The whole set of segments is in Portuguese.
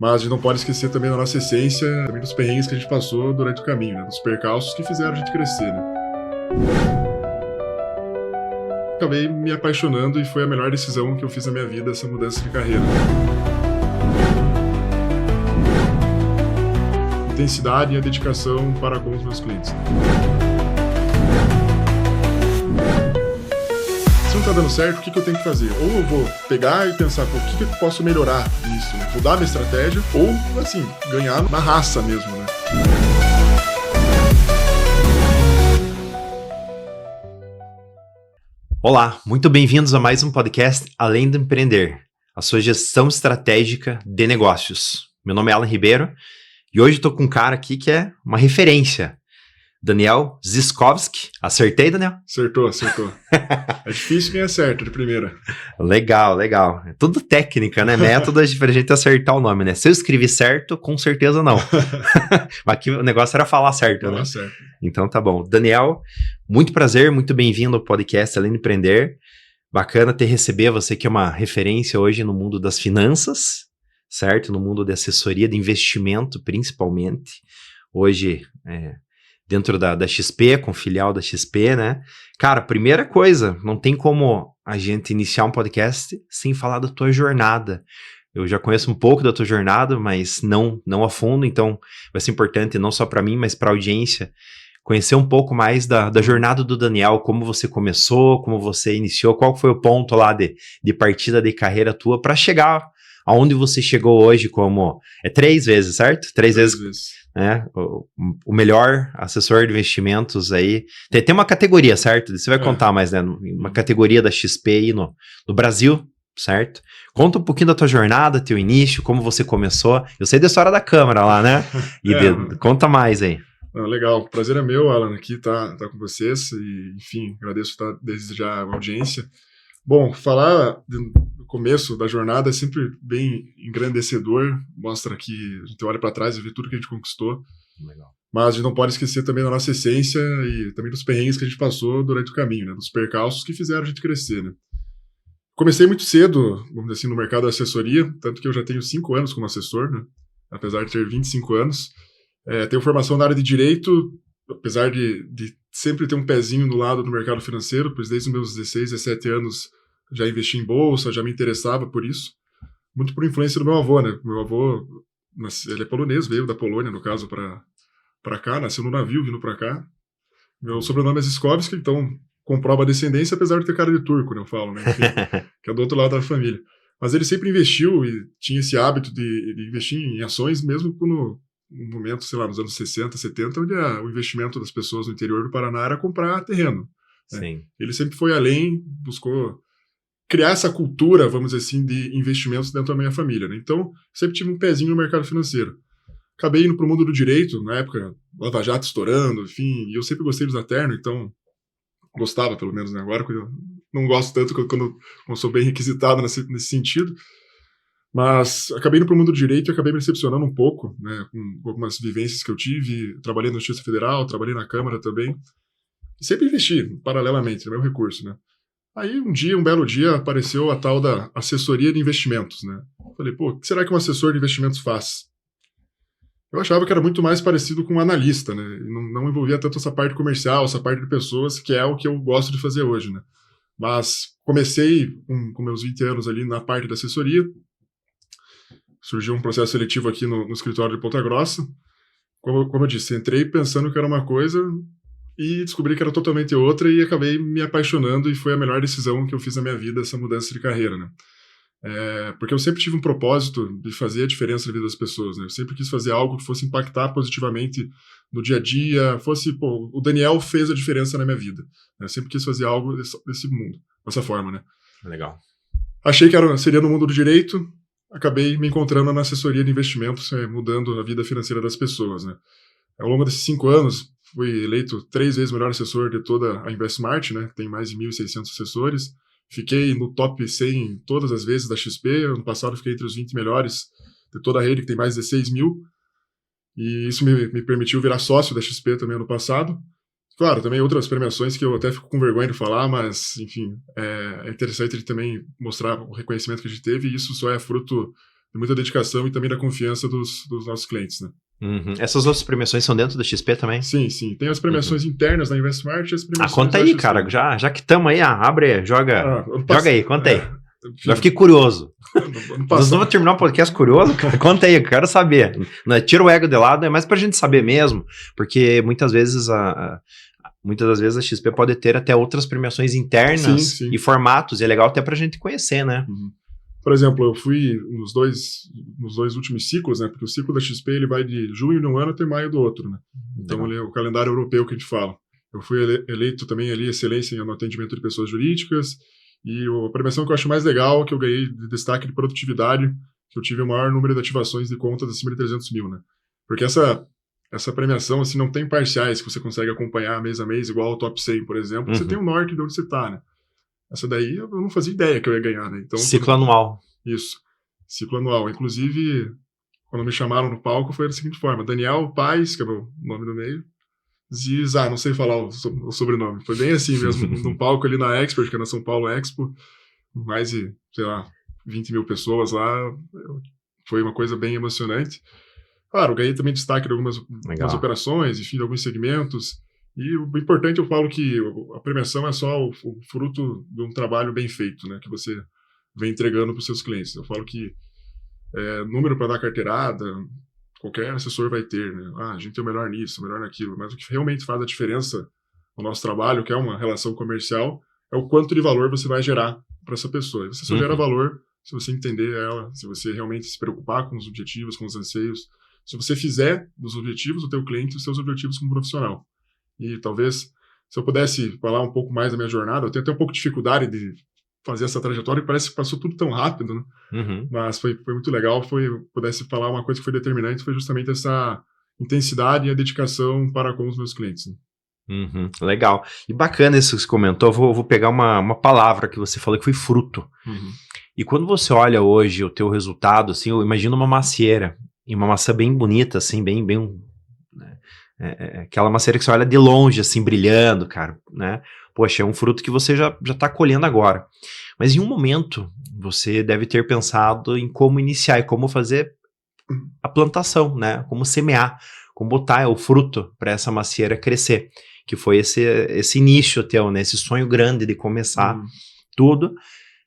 Mas a gente não pode esquecer também da nossa essência, também dos perrengues que a gente passou durante o caminho, né? Dos percalços que fizeram a gente crescer, né? Acabei me apaixonando e foi a melhor decisão que eu fiz na minha vida, essa mudança de carreira. Intensidade e a dedicação para com os meus clientes. Se não está dando certo, o que eu tenho que fazer? Ou eu vou pegar e pensar, o que eu posso melhorar nisso, né? Mudar minha estratégia, ou, assim, ganhar na raça mesmo, né? Olá, muito bem-vindos a mais um podcast Além do Empreender, a sua gestão estratégica de negócios. Meu nome é Alan Ribeiro e hoje estou com um cara aqui que é uma referência, Daniel Ziskovski. Acertei, Daniel? Acertou. É difícil quem acerta de primeira. Legal. É tudo técnica, né? Métodos pra gente acertar o nome, né? Se eu escrevi certo, com certeza não. Mas aqui o negócio era falar certo, né? Certo. Então tá bom. Daniel, muito prazer, muito bem-vindo ao podcast Além de Empreender. Bacana ter receber você que é uma referência hoje no mundo das finanças, certo? No mundo de assessoria de investimento, principalmente. Hoje, dentro da XP, com filial da XP, né? Cara, primeira coisa, não tem como a gente iniciar um podcast sem falar da tua jornada. Eu já conheço um pouco da tua jornada, mas não a fundo, então vai ser importante não só para mim, mas para a audiência, conhecer um pouco mais da jornada do Daniel, como você começou, como você iniciou, qual foi o ponto lá de partida de carreira tua para chegar aonde você chegou hoje como... 3 vezes, certo? 3 vezes. Né? O melhor assessor de investimentos aí. Tem uma categoria, certo? Você vai contar mais, né? Uma categoria da XP aí no Brasil, certo? Conta um pouquinho da tua jornada, teu início, como você começou. Eu sei da história da câmera lá, né? Conta mais aí. Legal, o prazer é meu, Alan, aqui tá com vocês e, enfim, agradeço desde já a audiência. Bom, falar do começo da jornada é sempre bem engrandecedor, mostra que a gente olha para trás e vê tudo que a gente conquistou. Legal. Mas a gente não pode esquecer também da nossa essência e também dos perrengues que a gente passou durante o caminho, né? Dos percalços que fizeram a gente crescer, né? Comecei muito cedo, vamos dizer assim, no mercado da assessoria, tanto que eu já tenho 5 anos como assessor, né? Apesar de ter 25 anos. Tenho formação na área de direito, apesar de sempre ter um pezinho no lado do mercado financeiro, pois desde os meus 16, 17 anos já investi em bolsa, já me interessava por isso. Muito por influência do meu avô, né? Meu avô, ele é polonês, veio da Polônia, no caso, para cá, nasceu no navio vindo para cá. Meu sobrenome é Ziskovski, então comprova a descendência, apesar de ter cara de turco, né? Eu falo, né? Enfim, que é do outro lado da família. Mas ele sempre investiu e tinha esse hábito de investir em ações, mesmo no momento, sei lá, nos anos 60, 70, onde o investimento das pessoas no interior do Paraná era comprar terreno. Sim. Né? Ele sempre foi além, buscou criar essa cultura, vamos dizer assim, de investimentos dentro da minha família. Né? Então, sempre tive um pezinho no mercado financeiro. Acabei indo para o mundo do direito, na época, Lava Jato estourando, enfim, e eu sempre gostei de usar terno, então gostava, pelo menos, né? Agora eu não gosto tanto quando sou bem requisitado nesse sentido. Mas acabei indo para o mundo do direito e acabei me decepcionando um pouco, né, com algumas vivências que eu tive. Trabalhei na Justiça Federal, trabalhei na Câmara também. E sempre investi, paralelamente, no meu recurso, né. Aí um belo dia, apareceu a tal da assessoria de investimentos, né. Falei, o que será que um assessor de investimentos faz? Eu achava que era muito mais parecido com um analista, né, e não envolvia tanto essa parte comercial, essa parte de pessoas, que é o que eu gosto de fazer hoje, né. Mas comecei com meus 20 anos ali na parte da assessoria. Surgiu um processo seletivo aqui no escritório de Ponta Grossa. Como eu disse, entrei pensando que era uma coisa e descobri que era totalmente outra e acabei me apaixonando e foi a melhor decisão que eu fiz na minha vida, essa mudança de carreira, né? Porque eu sempre tive um propósito de fazer a diferença na vida das pessoas, né? Eu sempre quis fazer algo que fosse impactar positivamente no dia a dia, o Daniel fez a diferença na minha vida. Né? Eu sempre quis fazer algo desse mundo, dessa forma, né? Legal. Achei que seria no mundo do direito, acabei me encontrando na assessoria de investimentos, mudando a vida financeira das pessoas, né? Ao longo desses 5 anos, fui eleito 3 vezes o melhor assessor de toda a InvestSmart, né? Tem mais de 1.600 assessores. Fiquei no top 100 todas as vezes da XP. Ano passado fiquei entre os 20 melhores de toda a rede, que tem mais de 16 mil. E isso me permitiu virar sócio da XP também ano passado. Claro, também outras premiações que eu até fico com vergonha de falar, mas, enfim, é interessante ele também mostrar o reconhecimento que a gente teve, e isso só é fruto de muita dedicação e também da confiança dos nossos clientes, né? Uhum. Essas outras premiações são dentro da XP também? Sim, sim. Tem as premiações internas da InvestSmart e as premiações conta da aí, XP. cara. Já que estamos aí, abre, joga aí, conta aí. Já fiquei curioso. Nós vamos terminar o podcast curioso, cara? Conta aí, eu quero saber. Não, tira o ego de lado, é mais pra gente saber mesmo, porque muitas vezes a XP pode ter até outras premiações internas sim. e formatos, e é legal até pra gente conhecer, né? Uhum. Por exemplo, eu fui nos dois últimos ciclos, né? Porque o ciclo da XP ele vai de junho de um ano até maio do outro, né? Então, ele é o calendário europeu que a gente fala. Eu fui eleito também ali excelência no atendimento de pessoas jurídicas, e a premiação que eu acho mais legal, que eu ganhei de destaque de produtividade, que eu tive o maior número de ativações de contas acima de 300 mil, né? Porque essa premiação, assim, não tem parciais que você consegue acompanhar mês a mês, igual ao Top 100, por exemplo. Você tem um norte de onde você está, né? Essa daí eu não fazia ideia que eu ia ganhar, né? Então, ciclo anual. Isso, ciclo anual. Inclusive, quando me chamaram no palco, foi da seguinte forma: Daniel Paes, que é o meu nome no meio, Ziz, não sei falar o sobrenome. Foi bem assim mesmo, num palco ali na Expert, que é na São Paulo Expo, mais de, sei lá, 20 mil pessoas lá. Foi uma coisa bem emocionante. Claro, ganhei também destaque de algumas operações, enfim, de alguns segmentos. E o importante, eu falo que a premiação é só o fruto de um trabalho bem feito, né? Que você vem entregando para os seus clientes. Eu falo que número para dar carteirada, qualquer assessor vai ter, né? A gente é o melhor nisso, o melhor naquilo. Mas o que realmente faz a diferença no nosso trabalho, que é uma relação comercial, é o quanto de valor você vai gerar para essa pessoa. E você só gera valor se você entender ela, se você realmente se preocupar com os objetivos, com os anseios. Se você fizer dos objetivos do teu cliente os seus objetivos como profissional. E talvez, se eu pudesse falar um pouco mais da minha jornada, eu tenho até um pouco de dificuldade de fazer essa trajetória, e parece que passou tudo tão rápido, né? Mas foi muito legal, pudesse falar uma coisa que foi determinante, foi justamente essa intensidade e a dedicação para com os meus clientes. Né? Legal. E bacana isso que você comentou, vou pegar uma palavra que você falou que foi fruto. E quando você olha hoje o teu resultado, assim, eu imagino uma macieira, e uma maçã bem bonita, assim, bem aquela macieira que você olha de longe, assim, brilhando, cara, né? Poxa, é um fruto que você já tá colhendo agora. Mas em um momento, você deve ter pensado em como iniciar e como fazer a plantação, né? Como semear, como botar o fruto para essa macieira crescer. Que foi esse início teu, né? Esse sonho grande de começar tudo.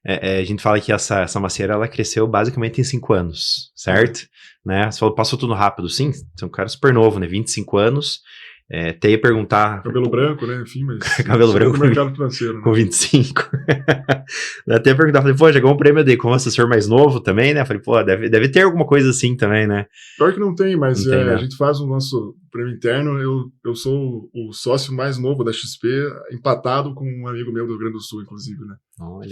A gente fala que essa macieira, ela cresceu basicamente em 5 anos, certo? Né? Você falou, passou tudo rápido, sim? Você é um cara super novo, né? 25 anos. Até ia perguntar... Cabelo branco, né? Enfim, mas... Cabelo branco no mercado financeiro, né? Com 25. Até ia perguntar, falei, pô, já ganhou um prêmio de como assessor mais novo também, né? Falei, pô, deve ter alguma coisa assim também, né? Pior que não tem, mas não tem, né? A gente faz o nosso prêmio interno. Eu sou o sócio mais novo da XP, empatado com um amigo meu do Rio Grande do Sul, inclusive, né?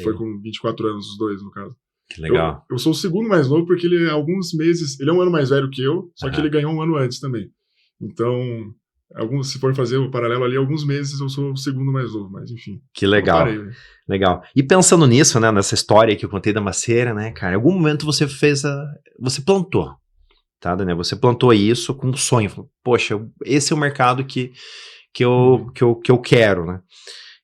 Foi com 24 anos, os dois, no caso. Que legal. Eu sou o segundo mais novo porque ele alguns meses... Ele é um ano mais velho que eu, só que ele ganhou um ano antes também. Então, se for fazer o paralelo ali, alguns meses eu sou o segundo mais novo, mas enfim. Que legal. Legal. E pensando nisso, né, nessa história que eu contei da macieira, né, cara, em algum momento você você plantou, tá, Daniel? Você plantou isso com um sonho. Falou, poxa, esse é o mercado que eu quero, né?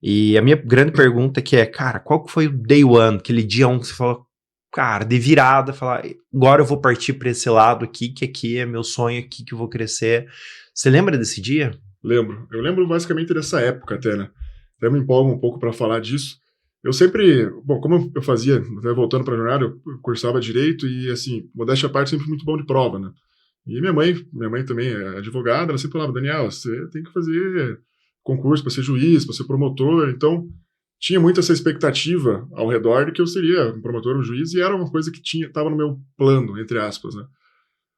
E a minha grande pergunta cara, qual que foi o day one, aquele dia que você falou, cara, de virada, falar, agora eu vou partir para esse lado aqui, que aqui é meu sonho, aqui que eu vou crescer. Você lembra desse dia? Lembro. Eu lembro basicamente dessa época até, né? Até me empolgo um pouco para falar disso. Eu sempre, como eu fazia, até voltando para a jornada, eu cursava Direito e, assim, modéstia à parte, sempre muito bom de prova, né? E minha mãe também é advogada, ela sempre falava, Daniel, você tem que fazer concurso para ser juiz, para ser promotor, então... Tinha muito essa expectativa ao redor de que eu seria um promotor, um juiz, e era uma coisa que estava no meu plano, entre aspas, né?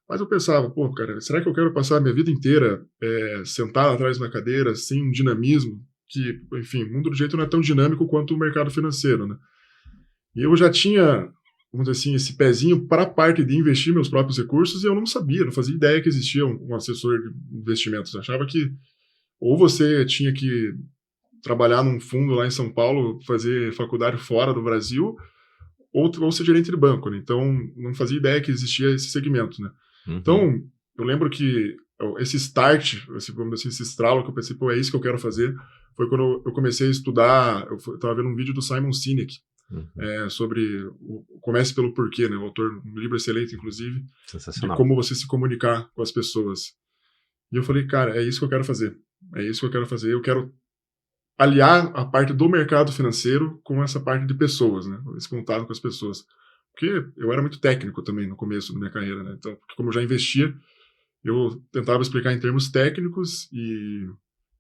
Mas eu pensava, pô, cara, será que eu quero passar a minha vida inteira sentado atrás de uma cadeira, sem um dinamismo? Que, enfim, o mundo do direito não é tão dinâmico quanto o mercado financeiro, né? E eu já tinha, vamos dizer assim, esse pezinho para a parte de investir meus próprios recursos, e eu não sabia, não fazia ideia que existia um assessor de investimentos. Eu achava que ou você tinha que trabalhar num fundo lá em São Paulo, fazer faculdade fora do Brasil, ou ser gerente de banco, né? Então, não fazia ideia que existia esse segmento, né? Então, eu lembro que esse start, esse estralo que eu pensei, pô, é isso que eu quero fazer, foi quando eu comecei a estudar, eu estava vendo um vídeo do Simon Sinek, sobre Comece pelo Porquê, né? O autor, um livro excelente, inclusive, Sensacional. de como você se comunicar com as pessoas. E eu falei, cara, é isso que eu quero fazer. É isso que eu quero fazer. Eu quero aliar a parte do mercado financeiro com essa parte de pessoas, né? Esse contato com as pessoas. Porque eu era muito técnico também no começo da minha carreira, né? Então, como eu já investia, eu tentava explicar em termos técnicos e,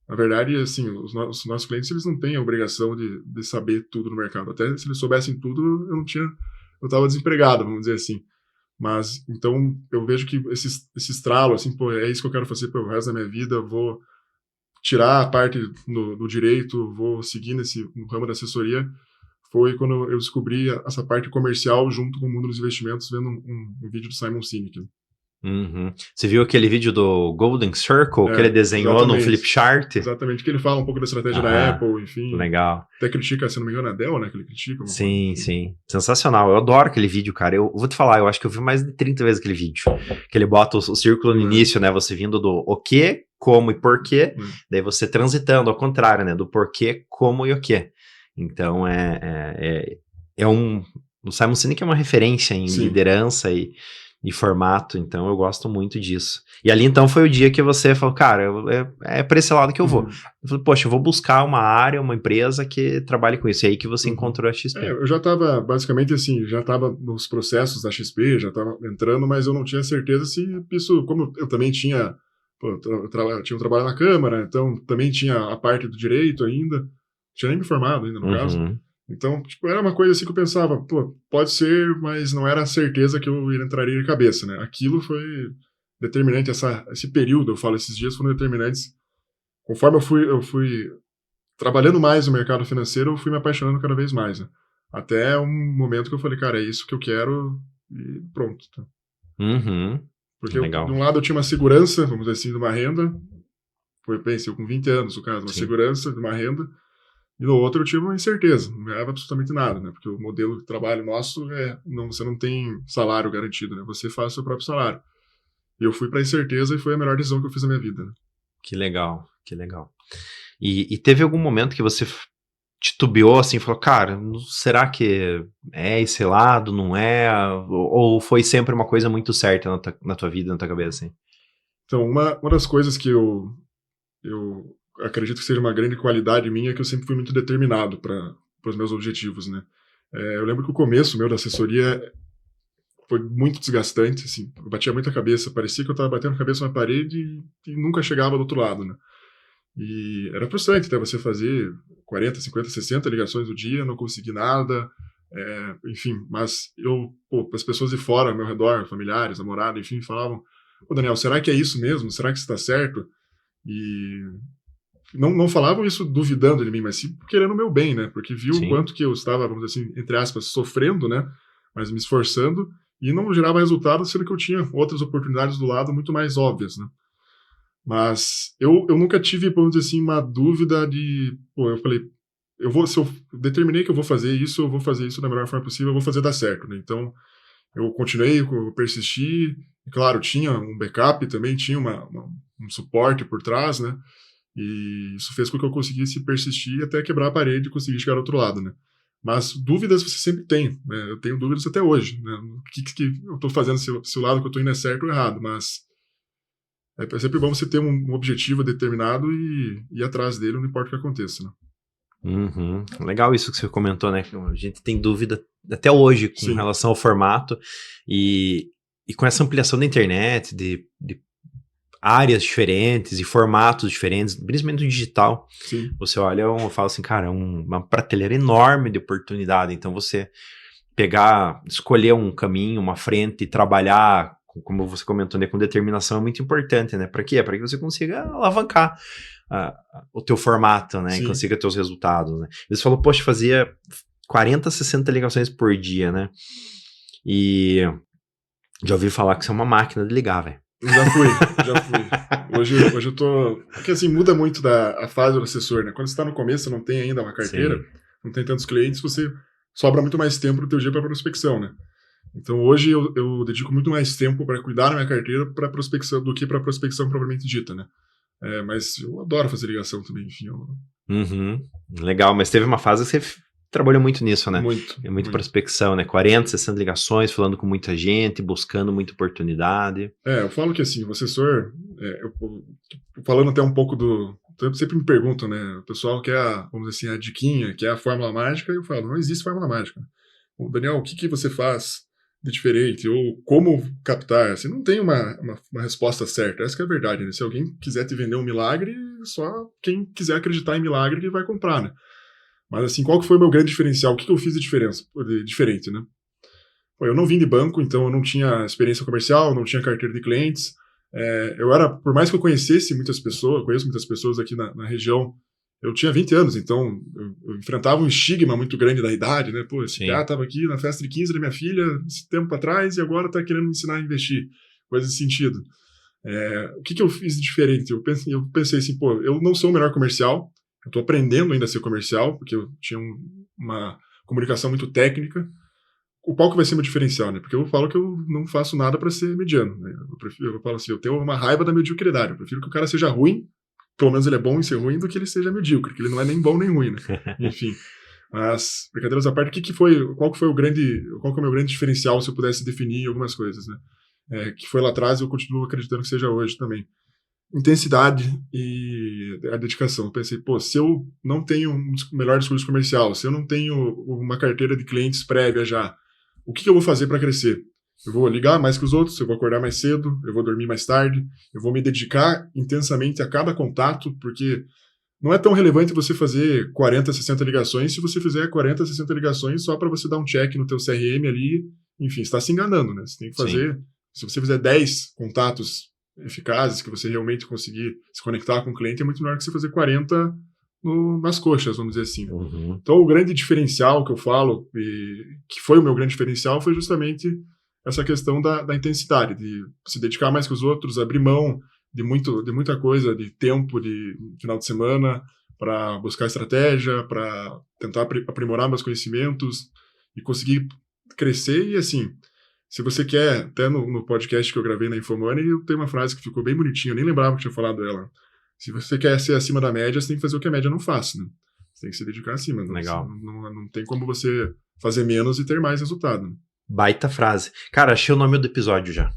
na verdade, assim, os nossos clientes, eles não têm a obrigação de saber tudo no mercado. Até se eles soubessem tudo, eu estava desempregado, vamos dizer assim. Mas, então, eu vejo que esse estralo, assim, pô, é isso que eu quero fazer pelo resto da minha vida, eu vou tirar a parte do direito, vou seguir no ramo da assessoria, foi quando eu descobri essa parte comercial junto com o mundo dos investimentos, vendo um vídeo do Simon Sinek. Uhum. Você viu aquele vídeo do Golden Circle que ele desenhou no flip chart? Exatamente, que ele fala um pouco da estratégia da Apple, enfim. Legal. Até critica, se não me engano, a Dell, né? Que ele critica. Sim, sim. Sensacional. Eu adoro aquele vídeo, cara. Eu vou te falar, eu acho que eu vi mais de 30 vezes aquele vídeo. Que ele bota o círculo no início, né? Você vindo do o que, como e porquê. Daí você transitando ao contrário, né? Do porquê, como e o que. Então, o Simon Sinek é uma referência em liderança e formato, então eu gosto muito disso. E ali, então, foi o dia que você falou, cara, é pra esse lado que eu vou. Eu falei, poxa, eu vou buscar uma área, uma empresa que trabalhe com isso. E aí que você encontrou a XP. Eu já estava, basicamente, assim, já estava nos processos da XP, já estava entrando, mas eu não tinha certeza se isso, como eu também tinha, tinha um trabalho na Câmara, então também tinha a parte do direito ainda, tinha nem me formado ainda, no caso. Então, tipo, era uma coisa assim que eu pensava, pô, pode ser, mas não era a certeza que eu entraria de cabeça, né? Aquilo foi determinante, esse período, eu falo, esses dias foram determinantes. Conforme eu fui trabalhando mais no mercado financeiro, eu fui me apaixonando cada vez mais, né? Até um momento que eu falei, cara, é isso que eu quero e pronto. Tá? Porque de um lado eu tinha uma segurança, vamos dizer assim, de uma renda, pensei, com 20 anos, no caso, uma segurança de uma renda, e no outro eu tive uma incerteza, não ganhava absolutamente nada, né? Porque o modelo de trabalho nosso você não tem salário garantido, né? Você faz o seu próprio salário. E eu fui para a incerteza e foi a melhor decisão que eu fiz na minha vida. Né? Que legal, que legal. E teve algum momento que você titubeou assim, falou, cara, será que é esse lado, não é? Ou foi sempre uma coisa muito certa na tua vida, na tua cabeça? Assim? Então, uma das coisas que eu acredito que seja uma grande qualidade minha é que eu sempre fui muito determinado para os meus objetivos, né? Eu lembro que o começo meu da assessoria foi muito desgastante, assim, eu batia muita cabeça, parecia que eu estava batendo a cabeça na parede e nunca chegava do outro lado, né? E era frustrante até você fazer 40, 50, 60 ligações no dia, não conseguir nada, enfim, mas as pessoas de fora, ao meu redor, familiares, namorado, enfim, falavam, ô Daniel, será que é isso mesmo? Será que isso está certo? E não falavam isso duvidando de mim, mas sim querendo o meu bem, né? Porque viu o quanto que eu estava, vamos dizer assim, entre aspas, sofrendo, né? Mas me esforçando e não gerava resultado, sendo que eu tinha outras oportunidades do lado muito mais óbvias, né? Mas eu nunca tive, vamos dizer assim, uma dúvida de... eu falei, se eu determinei que eu vou fazer isso da melhor forma possível, eu vou fazer dar certo, né? Então, eu continuei, eu persisti, e claro, tinha um backup também, tinha um suporte por trás, né? E isso fez com que eu conseguisse persistir até quebrar a parede e conseguir chegar ao outro lado, né? Mas dúvidas você sempre tem, né? Eu tenho dúvidas até hoje, né? O que eu estou fazendo, se o lado que eu estou indo é certo ou errado, mas é sempre bom você ter um objetivo determinado e ir atrás dele, não importa o que aconteça, né? Legal isso que você comentou, né? A gente tem dúvida até hoje com relação ao formato e com essa ampliação da internet, de áreas diferentes e formatos diferentes, principalmente no digital. Sim. Você olha e fala assim, cara, uma prateleira enorme de oportunidade. Então você escolher um caminho, uma frente e trabalhar, como você comentou, né, com determinação é muito importante, né? Para quê? Para que você consiga alavancar o teu formato, né? E consiga ter os resultados, né? Você falou, poxa, fazia 40, 60 ligações por dia, né? E já ouvi falar que você é uma máquina de ligar, velho. Já fui. Hoje eu tô... Porque assim, muda muito a fase do assessor, né? Quando você tá no começo, você não tem ainda uma carteira, não tem tantos clientes, você sobra muito mais tempo no teu dia para prospecção, né? Então hoje eu dedico muito mais tempo para cuidar da minha carteira para prospecção do que para prospecção propriamente dita, né? Mas eu adoro fazer ligação também, enfim. Legal, mas teve uma fase que você trabalhou muito nisso, né? Muito. É muito prospecção, né? 40, 60 ligações, falando com muita gente, buscando muita oportunidade. Eu falo que assim, o assessor, falando até um pouco sempre me perguntam, né? O pessoal quer, vamos dizer assim, a diquinha, quer a fórmula mágica, e eu falo, não existe fórmula mágica. Daniel, o que você faz de diferente? Ou como captar? Assim, não tem uma resposta certa. Essa que é a verdade, né? Se alguém quiser te vender um milagre, só quem quiser acreditar em milagre que vai comprar, né? Mas assim, qual que foi o meu grande diferencial? O que eu fiz de diferente, né? Eu não vim de banco, então eu não tinha experiência comercial, não tinha carteira de clientes. Por mais que eu conhecesse muitas pessoas, conheço muitas pessoas aqui na região, eu tinha 20 anos, então eu enfrentava um estigma muito grande da idade, né? Pô, esse cara estava aqui na festa de 15 da minha filha, esse tempo atrás, e agora está querendo me ensinar a investir. Coisa desse sentido. O que eu fiz de diferente? Eu pensei assim, pô, eu não sou o melhor comercial, eu estou aprendendo ainda a ser comercial, porque eu tinha uma comunicação muito técnica. Qual que vai ser meu diferencial, né? Porque eu falo que eu não faço nada para ser mediano, né? Eu falo assim, eu tenho uma raiva da mediocridade. Eu prefiro que o cara seja ruim, pelo menos ele é bom em ser ruim, do que ele seja medíocre, que ele não é nem bom nem ruim, né? Enfim. Mas, brincadeiras à parte, qual que é o meu grande diferencial, se eu pudesse definir algumas coisas, né? Que foi lá atrás e eu continuo acreditando que seja hoje também. Intensidade e a dedicação. Eu pensei, pô, se eu não tenho um melhor discurso comercial, se eu não tenho uma carteira de clientes prévia já, o que eu vou fazer para crescer? Eu vou ligar mais que os outros, eu vou acordar mais cedo, eu vou dormir mais tarde, eu vou me dedicar intensamente a cada contato, porque não é tão relevante você fazer 40, 60 ligações se você fizer 40, 60 ligações só para você dar um check no teu CRM ali, enfim, você está se enganando, né? Você tem que fazer, se você fizer 10 contatos eficazes, que você realmente conseguir se conectar com o cliente, é muito melhor que você fazer 40 nas coxas, vamos dizer assim. Uhum. Então, o grande diferencial que eu falo, que foi o meu grande diferencial, foi justamente essa questão da intensidade, de se dedicar mais que os outros, abrir mão de muita coisa, de tempo, de final de semana, para buscar estratégia, para tentar aprimorar meus conhecimentos e conseguir crescer. E assim, se você quer, até no podcast que eu gravei na Infomoney, eu tenho uma frase que ficou bem bonitinha, eu nem lembrava que tinha falado dela. Se você quer ser acima da média, você tem que fazer o que a média não faz, né? Você tem que se dedicar acima. Legal. Não tem como você fazer menos e ter mais resultado. Né? Baita frase. Cara, achei o nome do episódio já.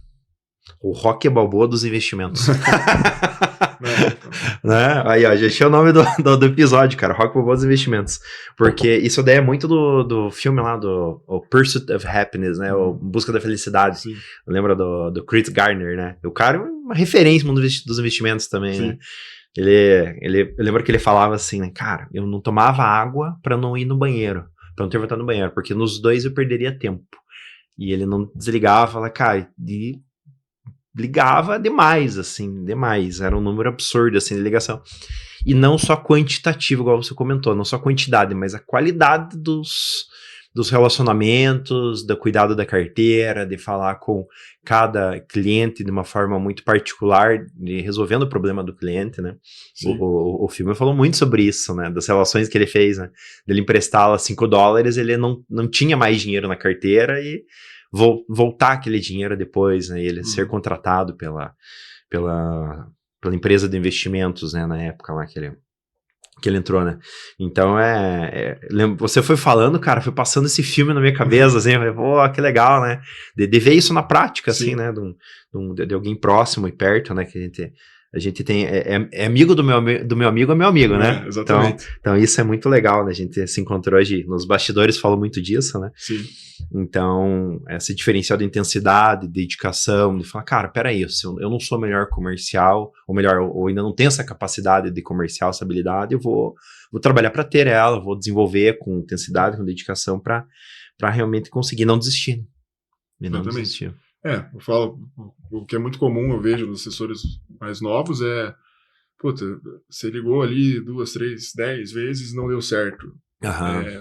O Rock Balboa dos investimentos. Né? Aí, ó, já achei o nome do episódio, cara. Rock Balboa dos investimentos. Porque isso daí é muito do filme lá, o Pursuit of Happiness, né? O Busca da Felicidade. Sim. Lembra do Chris Gardner, né? O cara é uma referência no mundo dos investimentos também, Sim. né? Eu lembro que ele falava assim, né? Cara, eu não tomava água pra não ir no banheiro. Pra não ter voltado no banheiro. Porque nos dois eu perderia tempo. E ele não desligava, falava, cara, ligava demais, assim, demais. Era um número absurdo, assim, de ligação. E não só quantitativo, igual você comentou, não só quantidade, mas a qualidade dos relacionamentos, do cuidado da carteira, de falar com cada cliente de uma forma muito particular, de resolvendo o problema do cliente, né? O filme falou muito sobre isso, né? Das relações que ele fez, né? Dele emprestar lá $5, ele não tinha mais dinheiro na carteira e voltar aquele dinheiro depois, né? Ele ser contratado pela empresa de investimentos, né? Na época lá que ele entrou, né? Então, você foi falando, cara, foi passando esse filme na minha cabeça, assim, eu falei, pô, que legal, né? De ver isso na prática, Sim. assim, né? De alguém próximo e perto, né? Que a gente tem, amigo do meu amigo é meu amigo, né? Exatamente. Então isso é muito legal, né? A gente se encontrou hoje, nos bastidores falou muito disso, né? Sim. Então, esse diferencial de intensidade, de dedicação, de falar, cara, peraí, eu não sou o melhor comercial, ou ainda não tenho essa capacidade de comercial, essa habilidade, eu vou trabalhar para ter ela, vou desenvolver com intensidade, com dedicação, para realmente conseguir não desistir. Exatamente. Eu falo, o que é muito comum, eu vejo nos assessores mais novos puta, você ligou ali 2, 3, 10 vezes, não deu certo.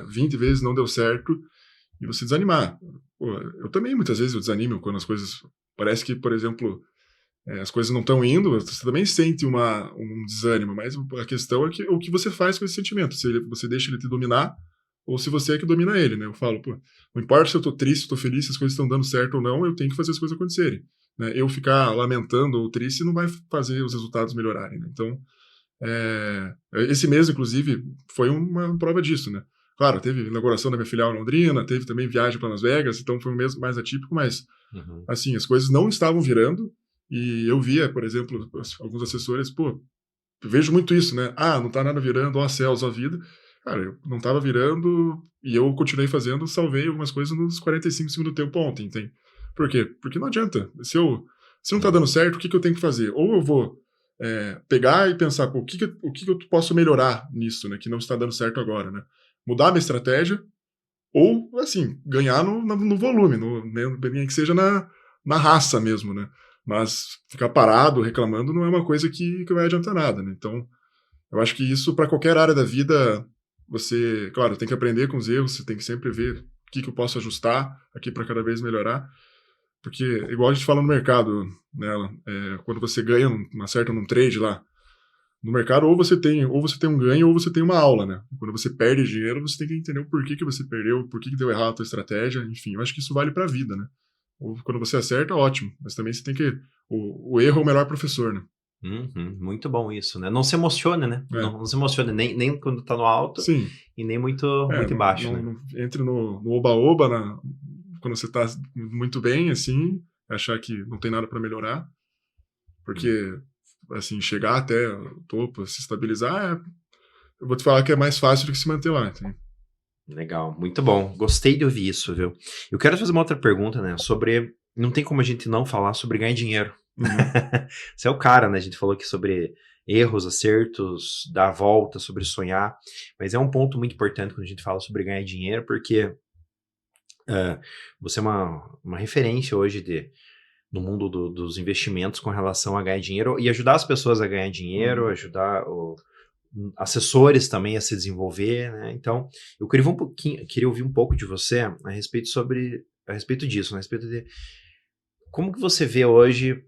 20 vezes não deu certo, e você desanimar. Pô, eu também, muitas vezes, eu desanimo quando as coisas, parece que, por exemplo, as coisas não estão indo, você também sente um desânimo, mas a questão é o que você faz com esse sentimento, se você deixa ele te dominar, ou se você é que domina ele, né? Eu falo, pô, não importa se eu tô triste, se eu tô feliz, se as coisas estão dando certo ou não, eu tenho que fazer as coisas acontecerem. Né? Eu ficar lamentando ou triste não vai fazer os resultados melhorarem, né? Então, esse mês, inclusive, foi uma prova disso, né? Claro, teve inauguração da minha filial em Londrina, teve também viagem para Las Vegas, então foi um mês mais atípico, mas, assim, as coisas não estavam virando, e eu via, por exemplo, alguns assessores, pô, eu vejo muito isso, né? Ah, não tá nada virando, ó céus, ó vida. Cara, eu não tava virando, e eu continuei fazendo, salvei algumas coisas nos 45 segundos do tempo ontem, tem. Por quê? Porque não adianta. Se não tá dando certo, o que eu tenho que fazer? Ou eu vou pegar e pensar, pô, o que eu posso melhorar nisso, né? Que não está dando certo agora, né? Mudar a minha estratégia, ou, assim, ganhar no volume, nem que seja na raça mesmo, né? Mas ficar parado, reclamando, não é uma coisa que vai adiantar nada, né? Então, eu acho que isso, para qualquer área da vida, você, claro, tem que aprender com os erros, você tem que sempre ver o que eu posso ajustar aqui para cada vez melhorar. Porque, igual a gente fala no mercado, né, quando você ganha acerta num trade lá, no mercado ou você tem um ganho ou você tem uma aula, né? Quando você perde dinheiro, você tem que entender o porquê que você perdeu, por que deu errado a tua estratégia, enfim, eu acho que isso vale para a vida, né? Ou quando você acerta, ótimo, mas também você tem que... O erro é o melhor professor, né? Muito bom isso, né? Não se emocione, né? Não se emocione, nem quando tá no alto Sim. e nem muito embaixo, né? Entre no oba-oba, quando você tá muito bem, assim, achar que não tem nada para melhorar, porque, assim, chegar até o topo, se estabilizar, eu vou te falar que é mais fácil do que se manter lá, entende? Legal, muito bom. Gostei de ouvir isso, viu? Eu quero fazer uma outra pergunta, né? Sobre... Não tem como a gente não falar sobre ganhar dinheiro. Você é o cara, né? A gente falou aqui sobre erros, acertos, dar a volta, sobre sonhar. Mas é um ponto muito importante quando a gente fala sobre ganhar dinheiro, porque você é uma referência hoje no mundo dos investimentos com relação a ganhar dinheiro e ajudar as pessoas a ganhar dinheiro, ajudar assessores também a se desenvolver, né? Então, eu queria ouvir um pouco de você a respeito disso, a respeito de como que você vê hoje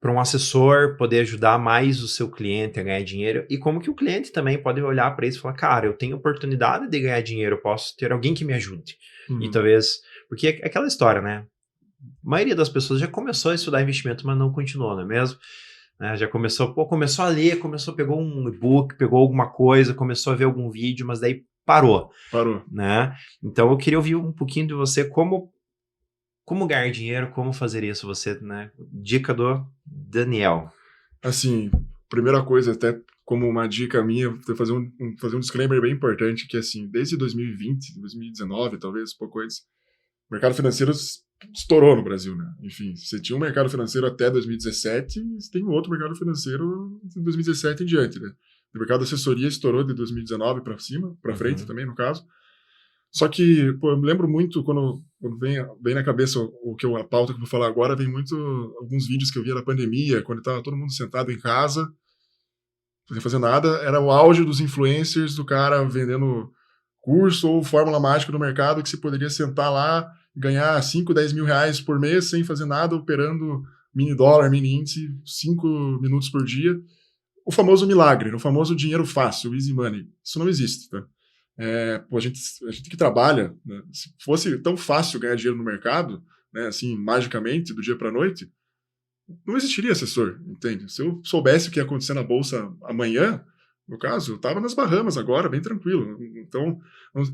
para um assessor poder ajudar mais o seu cliente a ganhar dinheiro e como que o cliente também pode olhar para isso e falar, cara, eu tenho oportunidade de ganhar dinheiro, eu posso ter alguém que me ajude. E talvez, porque é aquela história, né? A maioria das pessoas já começou a estudar investimento, mas não continuou, não é mesmo? Já começou a ler, pegou um e-book, pegou alguma coisa, começou a ver algum vídeo, mas daí parou. Né? Então eu queria ouvir um pouquinho de você como ganhar dinheiro, como fazer isso, você, né? Dica do Daniel. Assim, primeira coisa, até como uma dica minha, fazer um disclaimer bem importante, que assim, desde 2020, 2019, talvez, pouco antes, o mercado financeiro estourou no Brasil, né? Enfim, você tinha um mercado financeiro até 2017, você tem um outro mercado financeiro de 2017 em diante, né? O mercado de assessoria estourou de 2019 para cima, para frente também, no caso. Só que, pô, eu me lembro muito quando vem na cabeça a pauta que eu vou falar agora, vem muito alguns vídeos que eu via na pandemia, quando estava todo mundo sentado em casa, sem fazer nada, era o auge dos influencers, do cara vendendo curso ou fórmula mágica no mercado, que você poderia sentar lá e ganhar 5, 10 mil reais por mês sem fazer nada, operando mini dólar, mini índice, 5 minutos por dia. O famoso milagre, o famoso dinheiro fácil, easy money. Isso não existe, tá? A gente que trabalha, né, se fosse tão fácil ganhar dinheiro no mercado, né, assim, magicamente, do dia para a noite, não existiria assessor, entende? Se eu soubesse o que ia acontecer na bolsa amanhã, no caso, eu estava nas Bahamas agora, bem tranquilo. Então,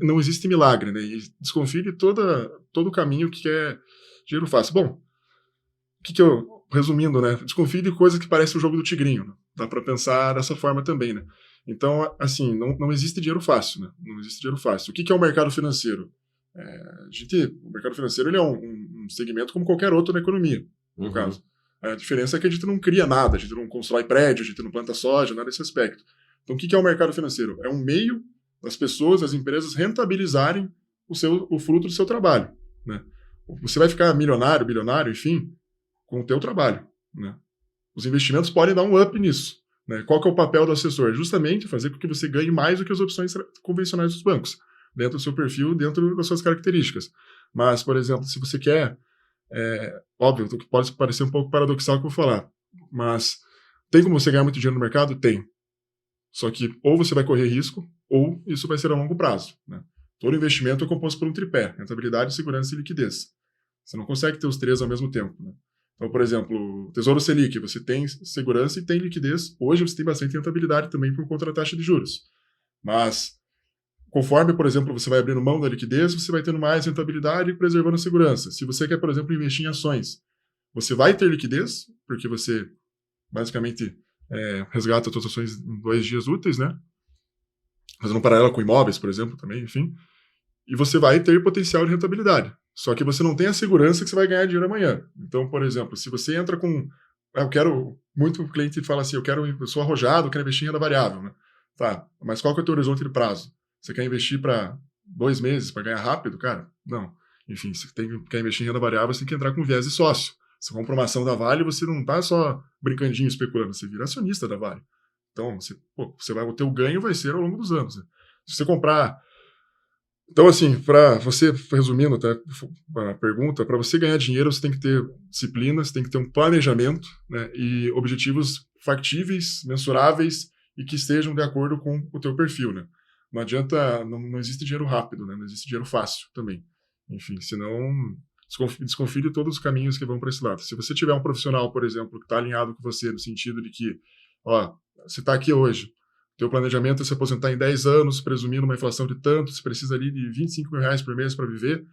não existe milagre, né? E desconfie de todo o caminho que é dinheiro fácil. Bom, resumindo, né? Desconfie de coisas que parecem o jogo do tigrinho. Né? Dá para pensar dessa forma também, né? Então, assim, não existe dinheiro fácil, né? Não existe dinheiro fácil. O que é o mercado financeiro? O mercado financeiro ele é um segmento como qualquer outro na economia, no caso. A diferença é que a gente não cria nada, a gente não constrói prédio, a gente não planta soja, nada desse aspecto. Então, o que é o mercado financeiro? É um meio das pessoas, das empresas rentabilizarem o fruto do seu trabalho, né? Você vai ficar milionário, bilionário, enfim, com o teu trabalho, né? Os investimentos podem dar um up nisso. Né? Qual que é o papel do assessor? Justamente fazer com que você ganhe mais do que as opções convencionais dos bancos, dentro do seu perfil, dentro das suas características. Mas, por exemplo, se você quer... óbvio, pode parecer um pouco paradoxal o que eu vou falar, mas tem como você ganhar muito dinheiro no mercado? Tem. Só que ou você vai correr risco, ou isso vai ser a longo prazo. Né? Todo investimento é composto por um tripé: rentabilidade, segurança e liquidez. Você não consegue ter os três ao mesmo tempo. Né? Então, por exemplo, Tesouro Selic, você tem segurança e tem liquidez. Hoje você tem bastante rentabilidade também por conta da taxa de juros. Mas conforme, por exemplo, você vai abrindo mão da liquidez, você vai tendo mais rentabilidade e preservando a segurança. Se você quer, por exemplo, investir em ações, você vai ter liquidez, porque você basicamente resgata as suas ações em 2 dias úteis, né? Fazendo um paralelo com imóveis, por exemplo, também, enfim. E você vai ter potencial de rentabilidade. Só que você não tem a segurança que você vai ganhar dinheiro amanhã. Então, por exemplo, se você entra com... Muito cliente fala assim, eu sou arrojado, eu quero investir em renda variável, né? Tá, mas qual que é o teu horizonte de prazo? Você quer investir para 2 meses para ganhar rápido? Cara, não. Enfim, se quer investir em renda variável, você tem que entrar com viés de sócio. Você compra uma ação da Vale, você não está só brincandinho especulando, você vira acionista da Vale. Então, o teu ganho vai ser ao longo dos anos. Né? Se você comprar... Então, assim, para você, resumindo tá, a pergunta, para você ganhar dinheiro, você tem que ter disciplina, você tem que ter um planejamento, né, e objetivos factíveis, mensuráveis e que estejam de acordo com o teu perfil. Né? Não adianta, não existe dinheiro rápido, né? Não existe dinheiro fácil também. Enfim, senão desconfie de todos os caminhos que vão para esse lado. Se você tiver um profissional, por exemplo, que está alinhado com você no sentido de que, você está aqui hoje, teu planejamento é se aposentar em 10 anos, presumindo uma inflação de tanto, você precisa ali de R$25.000 por mês para viver,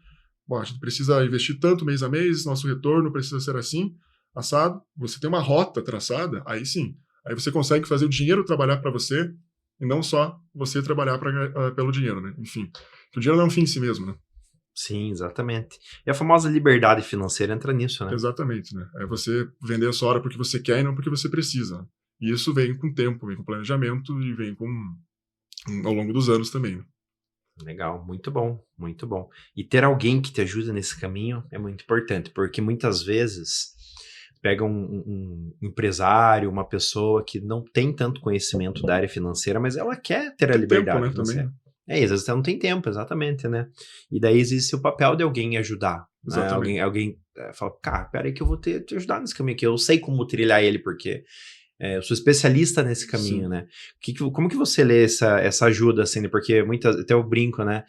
bom, a gente precisa investir tanto mês a mês, nosso retorno precisa ser assim, assado, você tem uma rota traçada, aí sim, aí você consegue fazer o dinheiro trabalhar para você e não só você trabalhar pelo dinheiro, né? Enfim, o dinheiro não é um fim em si mesmo, né? Sim, exatamente. E a famosa liberdade financeira entra nisso, né? Exatamente, né? É você vender a sua hora porque você quer e não porque você precisa. E isso vem com tempo, vem com planejamento e vem ao longo dos anos também. Né? Legal, muito bom, muito bom. E ter alguém que te ajuda nesse caminho é muito importante, porque muitas vezes pega um empresário, uma pessoa que não tem tanto conhecimento da área financeira, mas ela quer ter a liberdade tempo, né, financeira. também. Às vezes você não tem tempo, exatamente, né? E daí existe o papel de alguém ajudar. Né? Alguém fala, cara, peraí que eu vou te ajudar nesse caminho aqui, eu sei como trilhar ele, porque eu sou especialista nesse caminho, Sim. né? Como que você lê essa ajuda, assim, né? Porque até eu brinco, né?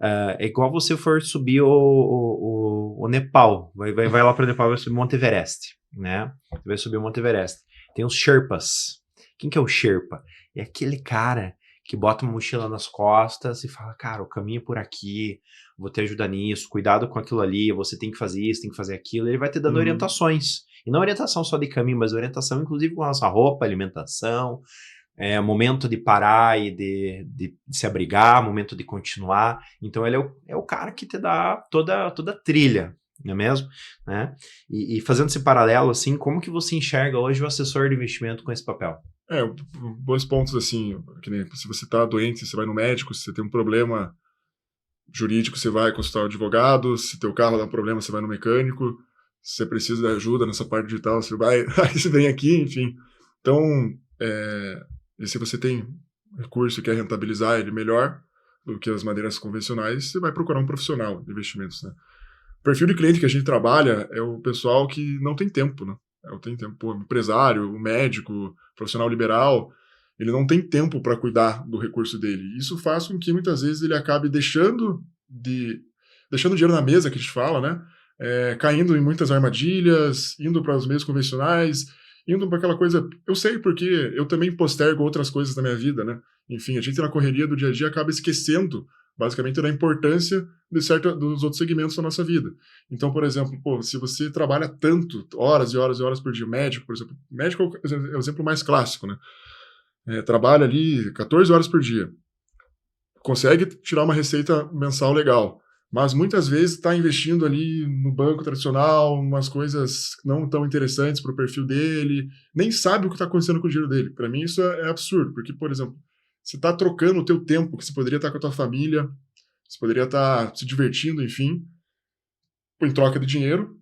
É igual você for subir o Nepal, vai lá para o Nepal, vai subir o Monte Everest, né? Você vai subir o Monte Everest. Tem os Sherpas. Quem que é o Sherpa? É aquele cara que bota uma mochila nas costas e fala, cara, o caminho é por aqui, vou te ajudar nisso, cuidado com aquilo ali, você tem que fazer isso, tem que fazer aquilo. Ele vai te dando orientações. E não orientação só de caminho, mas orientação inclusive com a nossa roupa, alimentação, momento de parar e de se abrigar, momento de continuar. Então ele é o cara que te dá toda a trilha, não é mesmo? Né? E fazendo esse paralelo, assim, como que você enxerga hoje o assessor de investimento com esse papel? Bons pontos, assim, que nem se você está doente, você vai no médico, se você tem um problema jurídico, você vai consultar o advogado, se teu carro dá um problema, você vai no mecânico, se você precisa de ajuda nessa parte digital, você vai, aí você vem aqui, enfim. Então, e se você tem recurso e quer rentabilizar ele melhor do que as maneiras convencionais, você vai procurar um profissional de investimentos, né? O perfil de cliente que a gente trabalha é o pessoal que não tem tempo, né? Tem tempo, o empresário, o médico, o profissional liberal, ele não tem tempo para cuidar do recurso dele. Isso faz com que muitas vezes ele acabe deixando dinheiro na mesa, que a gente fala, né? Caindo em muitas armadilhas, indo para os meios convencionais, indo para aquela coisa. Eu sei porque eu também postergo outras coisas na minha vida, né? Enfim, a gente na correria do dia a dia acaba esquecendo basicamente da importância dos outros segmentos da nossa vida. Então, por exemplo, se você trabalha tanto, horas e horas e horas por dia, médico, por exemplo, médico é o exemplo mais clássico, né? Trabalha ali 14 horas por dia, consegue tirar uma receita mensal legal, mas muitas vezes está investindo ali no banco tradicional, umas coisas não tão interessantes para o perfil dele, nem sabe o que está acontecendo com o dinheiro dele. Para mim isso é absurdo, porque, por exemplo, você está trocando o teu tempo, que você poderia estar com a tua família, você poderia estar se divertindo, enfim, em troca de dinheiro,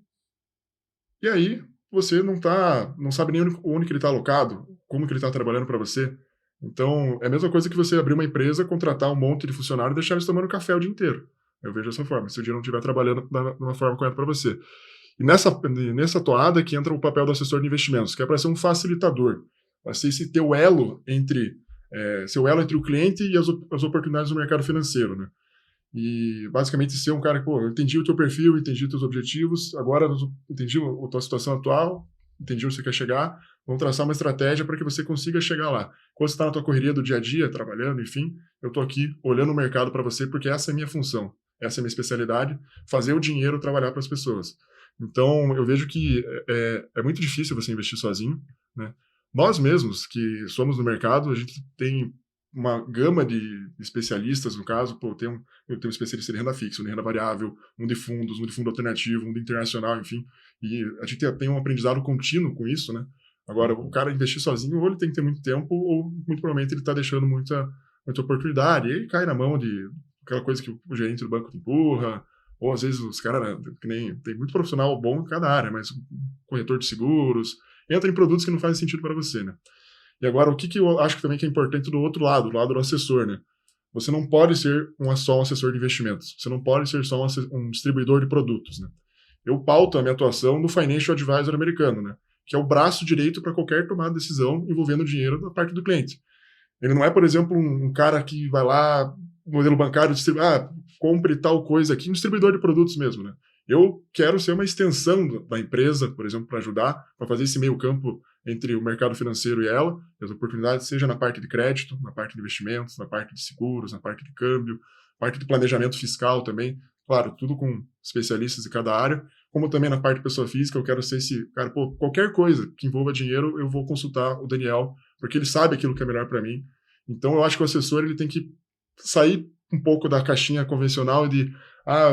e aí você não sabe nem onde que ele está alocado, como que ele está trabalhando para você. Então, é a mesma coisa que você abrir uma empresa, contratar um monte de funcionário e deixar eles tomando café o dia inteiro. Eu vejo dessa forma, se o dia não estiver trabalhando de uma forma correta para você. E nessa toada que entra o papel do assessor de investimentos, que é para ser um facilitador, para ser esse teu elo entre o cliente e as oportunidades do mercado financeiro, né? E basicamente ser um cara que, eu entendi o teu perfil, entendi os teus objetivos, agora entendi a tua situação atual, entendi onde você quer chegar, vamos traçar uma estratégia para que você consiga chegar lá. Quando você está na tua correria do dia a dia, trabalhando, enfim, eu estou aqui olhando o mercado para você, porque essa é a minha função, essa é a minha especialidade, fazer o dinheiro trabalhar para as pessoas. Então, eu vejo que é muito difícil você investir sozinho, né? Nós mesmos, que somos no mercado, a gente tem uma gama de especialistas, no caso, eu tenho um especialista de renda fixa, um de renda variável, um de fundos, um de fundo alternativo, um de internacional, enfim, e a gente tem um aprendizado contínuo com isso, né? Agora, o cara investir sozinho, ou ele tem que ter muito tempo, ou muito provavelmente ele está deixando muita oportunidade, e aí cai na mão de aquela coisa que o gerente do banco te empurra, ou às vezes os caras, que nem tem muito profissional bom em cada área, mas corretor de seguros, entra em produtos que não fazem sentido para você, né? E agora, o que eu acho que também que é importante do outro lado, do lado do assessor, né? Você não pode ser só um assessor de investimentos. Você não pode ser só um distribuidor de produtos, né? Eu pauto a minha atuação no Financial Advisor americano, né? Que é o braço direito para qualquer tomada de decisão envolvendo dinheiro da parte do cliente. Ele não é, por exemplo, um cara que vai lá, modelo bancário, compre tal coisa aqui, um distribuidor de produtos mesmo, né? Eu quero ser uma extensão da empresa, por exemplo, para ajudar, para fazer esse meio campo entre o mercado financeiro e ela, as oportunidades, seja na parte de crédito, na parte de investimentos, na parte de seguros, na parte de câmbio, parte de planejamento fiscal também, claro, tudo com especialistas de cada área, como também na parte de pessoa física, eu quero ser esse cara, qualquer coisa que envolva dinheiro, eu vou consultar o Daniel, porque ele sabe aquilo que é melhor para mim. Então, eu acho que o assessor ele tem que sair um pouco da caixinha convencional de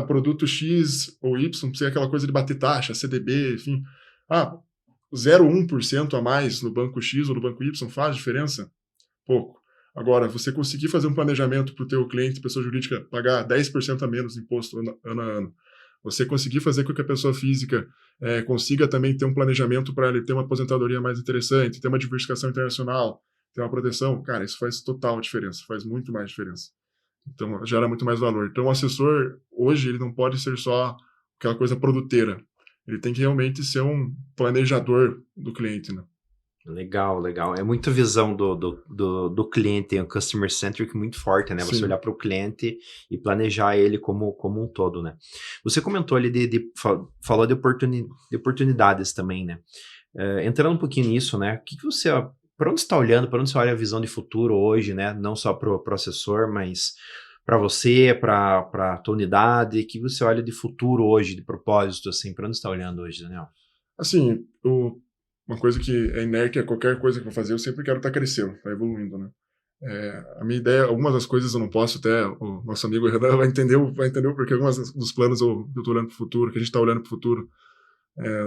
produto X ou Y, ser aquela coisa de bater taxa, CDB, enfim. 0,1% a mais no banco X ou no banco Y faz diferença? Pouco. Agora, você conseguir fazer um planejamento para o teu cliente, pessoa jurídica, pagar 10% a menos de imposto ano a ano, você conseguir fazer com que a pessoa física consiga também ter um planejamento para ele ter uma aposentadoria mais interessante, ter uma diversificação internacional, ter uma proteção, cara, isso faz total diferença, faz muito mais diferença. Então, gera muito mais valor. Então, o assessor, hoje, ele não pode ser só aquela coisa produteira. Ele tem que realmente ser um planejador do cliente, né? Legal, legal. É muita visão do cliente, é um customer centric muito forte, né? Você Sim. olhar para o cliente e planejar ele como um todo, né? Você comentou ali falou de oportunidades também, né? Entrando um pouquinho nisso, né? O que você... Para onde você está olhando? Para onde você olha a visão de futuro hoje, né? Não só para o assessor, mas para você, para a tua unidade. O que você olha de futuro hoje, de propósito, assim? Para onde você está olhando hoje, Daniel? Assim, uma coisa que é inerte a qualquer coisa que eu vou fazer, eu sempre quero estar crescendo, estar evoluindo, né? A minha ideia, algumas das coisas eu não posso, até o nosso amigo Renan vai entender o porquê, algumas dos planos eu estou olhando para o futuro, que a gente está olhando para o futuro,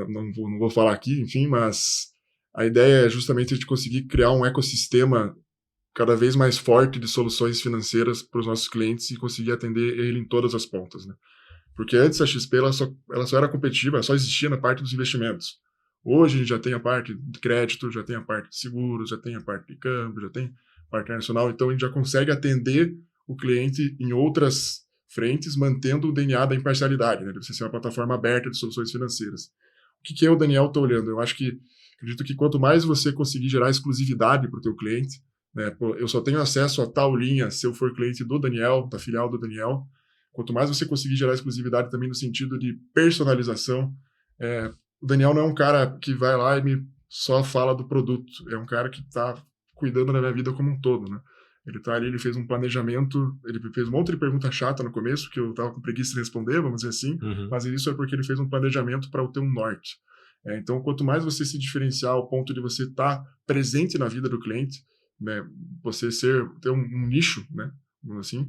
não vou falar aqui, enfim, mas a ideia é justamente de conseguir criar um ecossistema cada vez mais forte de soluções financeiras para os nossos clientes e conseguir atender ele em todas as pontas, né? Porque antes a XP ela só era competitiva, ela só existia na parte dos investimentos. Hoje a gente já tem a parte de crédito, já tem a parte de seguros, já tem a parte de câmbio, já tem a parte internacional, então a gente já consegue atender o cliente em outras frentes, mantendo o DNA da imparcialidade, né? De você ser uma plataforma aberta de soluções financeiras. O que o Daniel está olhando? Eu acredito que quanto mais você conseguir gerar exclusividade para o teu cliente, né? Eu só tenho acesso a tal linha se eu for cliente do Daniel, da filial do Daniel. Quanto mais você conseguir gerar exclusividade também no sentido de personalização, o Daniel não é um cara que vai lá e só fala do produto, é um cara que está cuidando da minha vida como um todo, né? Ele está ali, ele fez um planejamento, ele fez um monte de pergunta chata no começo, que eu estava com preguiça de responder, vamos dizer assim, mas isso é porque ele fez um planejamento para ter um norte. Então, quanto mais você se diferenciar ao ponto de você estar presente na vida do cliente, né, você ter um nicho, né, assim,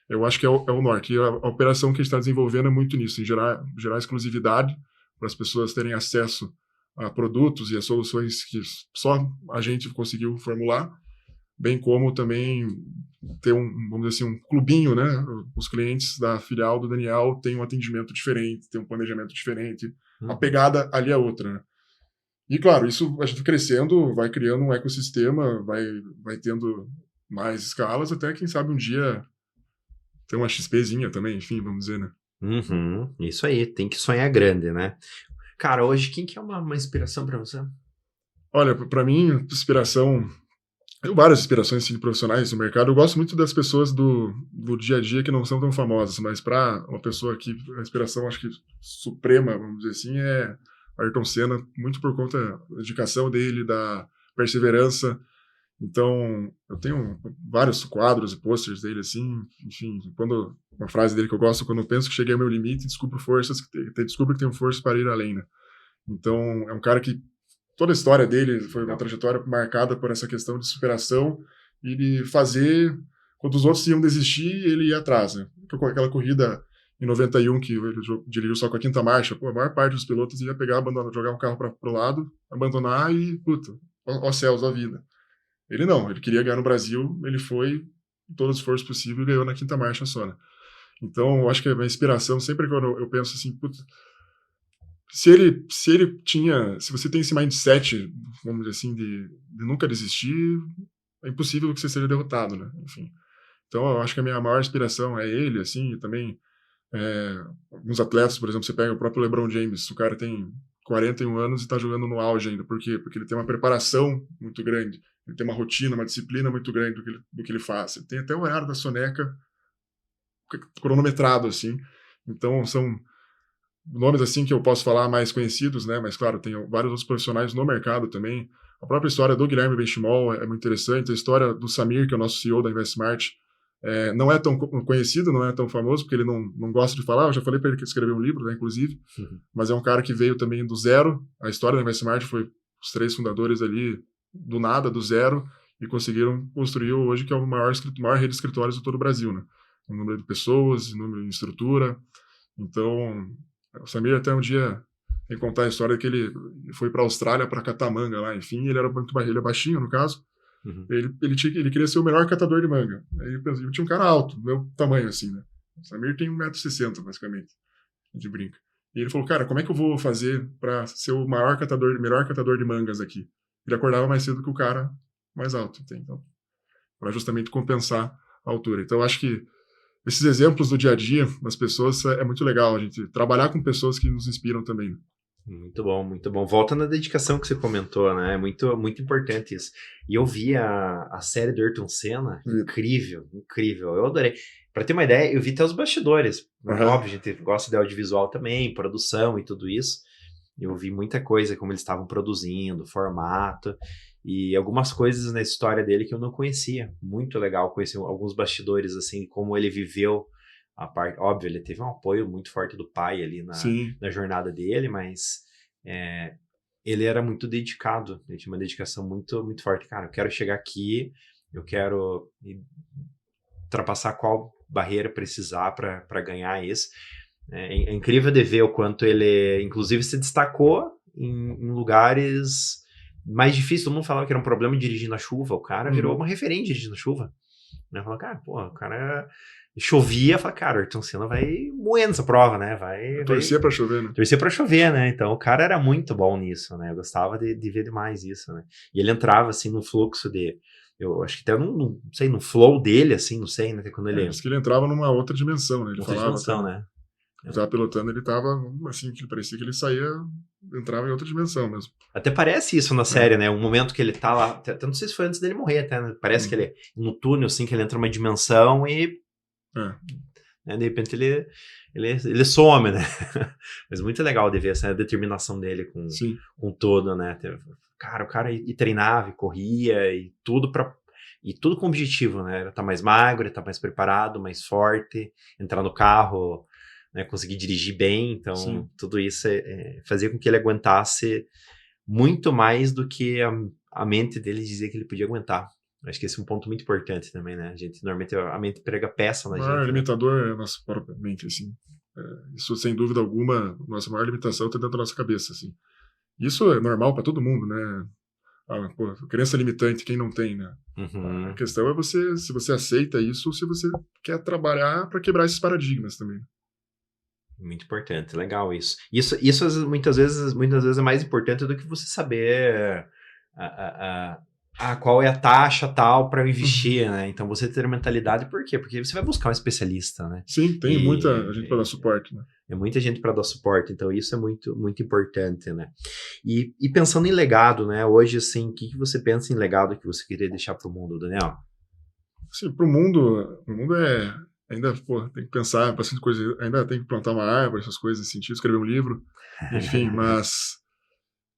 eu acho que é o norte. E a operação que a gente está desenvolvendo é muito nisso, em gerar exclusividade para as pessoas terem acesso a produtos e a soluções que só a gente conseguiu formular, bem como também ter vamos dizer assim, um clubinho, né? Os clientes da filial do Daniel têm um atendimento diferente, têm um planejamento diferente, a pegada ali é outra, né? E claro, isso a gente crescendo, vai criando um ecossistema, vai tendo mais escalas, até quem sabe um dia ter uma XPzinha também, enfim, vamos dizer, né? Isso aí, tem que sonhar grande, né? Cara, hoje quem que é uma inspiração para você? Olha, para mim, inspiração... Tenho várias inspirações assim, profissionais no mercado. Eu gosto muito das pessoas do dia a dia que não são tão famosas, mas para uma pessoa que a inspiração, acho que suprema, vamos dizer assim, é Ayrton Senna, muito por conta da dedicação dele, da perseverança. Então, eu tenho vários quadros e posters dele, assim, enfim, uma frase dele que eu gosto, quando eu penso que cheguei ao meu limite, descubro que tenho forças para ir além, né? Então, é um cara que toda a história dele foi uma trajetória marcada por essa questão de superação e de fazer, quando os outros iam desistir, ele ia atrás, né? Aquela corrida em 91, que ele dirigiu só com a quinta marcha, a maior parte dos pilotos ia pegar, abandonar, jogar o carro para o lado, abandonar e, puta, ó céus da vida. Ele não, ele queria ganhar no Brasil, ele foi todo o esforço possível e ganhou na quinta marcha só, né? Então, eu acho que a minha inspiração, sempre que eu penso assim, puta, se você tem esse mindset, vamos dizer assim, de nunca desistir, é impossível que você seja derrotado, né? Enfim. Então, eu acho que a minha maior inspiração é ele, assim, e também alguns atletas, por exemplo, você pega o próprio LeBron James, o cara tem 41 anos e está jogando no auge ainda. Por quê? Porque ele tem uma preparação muito grande, ele tem uma rotina, uma disciplina muito grande do que ele faz. Ele tem até o horário da soneca cronometrado, assim. Então, são nomes assim que eu posso falar mais conhecidos, né? Mas, claro, tem vários outros profissionais no mercado também. A própria história do Guilherme Benchimol é muito interessante. A história do Samir, que é o nosso CEO da InvestSmart, não é tão conhecido, não é tão famoso, porque ele não gosta de falar. Eu já falei para ele que escreveu um livro, né, inclusive. Mas é um cara que veio também do zero. A história da InvestSmart foi os 3 fundadores ali, do nada, do zero, e conseguiram construir hoje, que é o maior rede de escritórios de todo o Brasil, né? O número de pessoas, o número de estrutura. Então, o Samir até um dia tem que contar a história que ele foi para a Austrália para catar manga lá, enfim, ele é baixinho, no caso. Ele queria ser o melhor catador de manga. Aí eu tinha um cara alto, meu tamanho assim, né? O Samir tem 1,60 m, basicamente, de brinca. E ele falou, cara, como é que eu vou fazer para ser o melhor catador de mangas aqui? Ele acordava mais cedo que o cara mais alto, então, para justamente compensar a altura. Então, eu acho que esses exemplos do dia a dia das pessoas é muito legal, a gente trabalhar com pessoas que nos inspiram também. Muito bom, muito bom. Volta na dedicação que você comentou, né? É muito, muito importante isso. E eu vi a série do Ayrton Senna, incrível, incrível. Eu adorei. Para ter uma ideia, eu vi até os bastidores. Óbvio, a gente gosta de audiovisual também, produção e tudo isso. Eu vi muita coisa, como eles estavam produzindo, formato, e algumas coisas na história dele que eu não conhecia. Muito legal conhecer alguns bastidores, assim, como ele viveu a parte. Óbvio, ele teve um apoio muito forte do pai ali na jornada dele, mas ele era muito dedicado, ele tinha uma dedicação muito, muito forte. Cara, eu quero chegar aqui, eu quero ultrapassar qual barreira precisar para ganhar isso. É incrível de ver o quanto ele, inclusive, se destacou em lugares mais difíceis. Todo mundo falava que era um problema dirigir na chuva. O cara virou uma referência dirigindo na chuva. Né? Falou, cara, o cara chovia. Fala, cara, o Ayrton Senna vai moendo essa prova, né? Torcer pra chover, né? Torcer pra chover, né? Então o cara era muito bom nisso, né? Eu gostava de ver demais isso, né? E ele entrava, assim, no fluxo de... Eu acho que até não sei, no flow dele, assim, não sei, né? Quando ele... Acho que ele entrava numa outra dimensão, né? Ele outra falava... dimensão, né? Ele tava pilotando, ele tava assim, que parecia que ele entrava em outra dimensão mesmo. Até parece isso na série, né? Um momento que ele tá lá, até não sei se foi antes dele morrer, até, né? Parece que ele, no túnel, assim, que ele entra numa dimensão e... Né, de repente ele some, né? Mas muito legal de ver essa determinação dele com todo, né? Cara, o cara e treinava, e corria, e tudo com objetivo, né? Ele tá mais magro, ele tá mais preparado, mais forte, entrar no carro... Né, conseguir dirigir bem, então tudo isso fazia com que ele aguentasse muito mais do que a mente dele dizia que ele podia aguentar. Acho que esse é um ponto muito importante também, né? Normalmente a mente prega peça na gente. O maior limitador é a nossa própria mente, assim. Isso, sem dúvida alguma, nossa maior limitação está dentro da nossa cabeça, assim. Isso é normal para todo mundo, né? Crença limitante, quem não tem, né? A questão é se você aceita isso ou se você quer trabalhar para quebrar esses paradigmas também. Muito importante, legal isso. Isso muitas vezes é mais importante do que você saber qual é a taxa tal para eu investir, né? Então você ter mentalidade, por quê? Porque você vai buscar um especialista, né? Sim, tem muita gente para dar suporte, né? É muita gente para dar suporte, então isso é muito, muito importante, né? E pensando em legado, né? Hoje, assim, o que você pensa em legado que você queria deixar para o mundo, Daniel? Sim, para o mundo ainda, tem que pensar bastante coisa, ainda tem que plantar uma árvore, essas coisas nesse sentido, escrever um livro, enfim, mas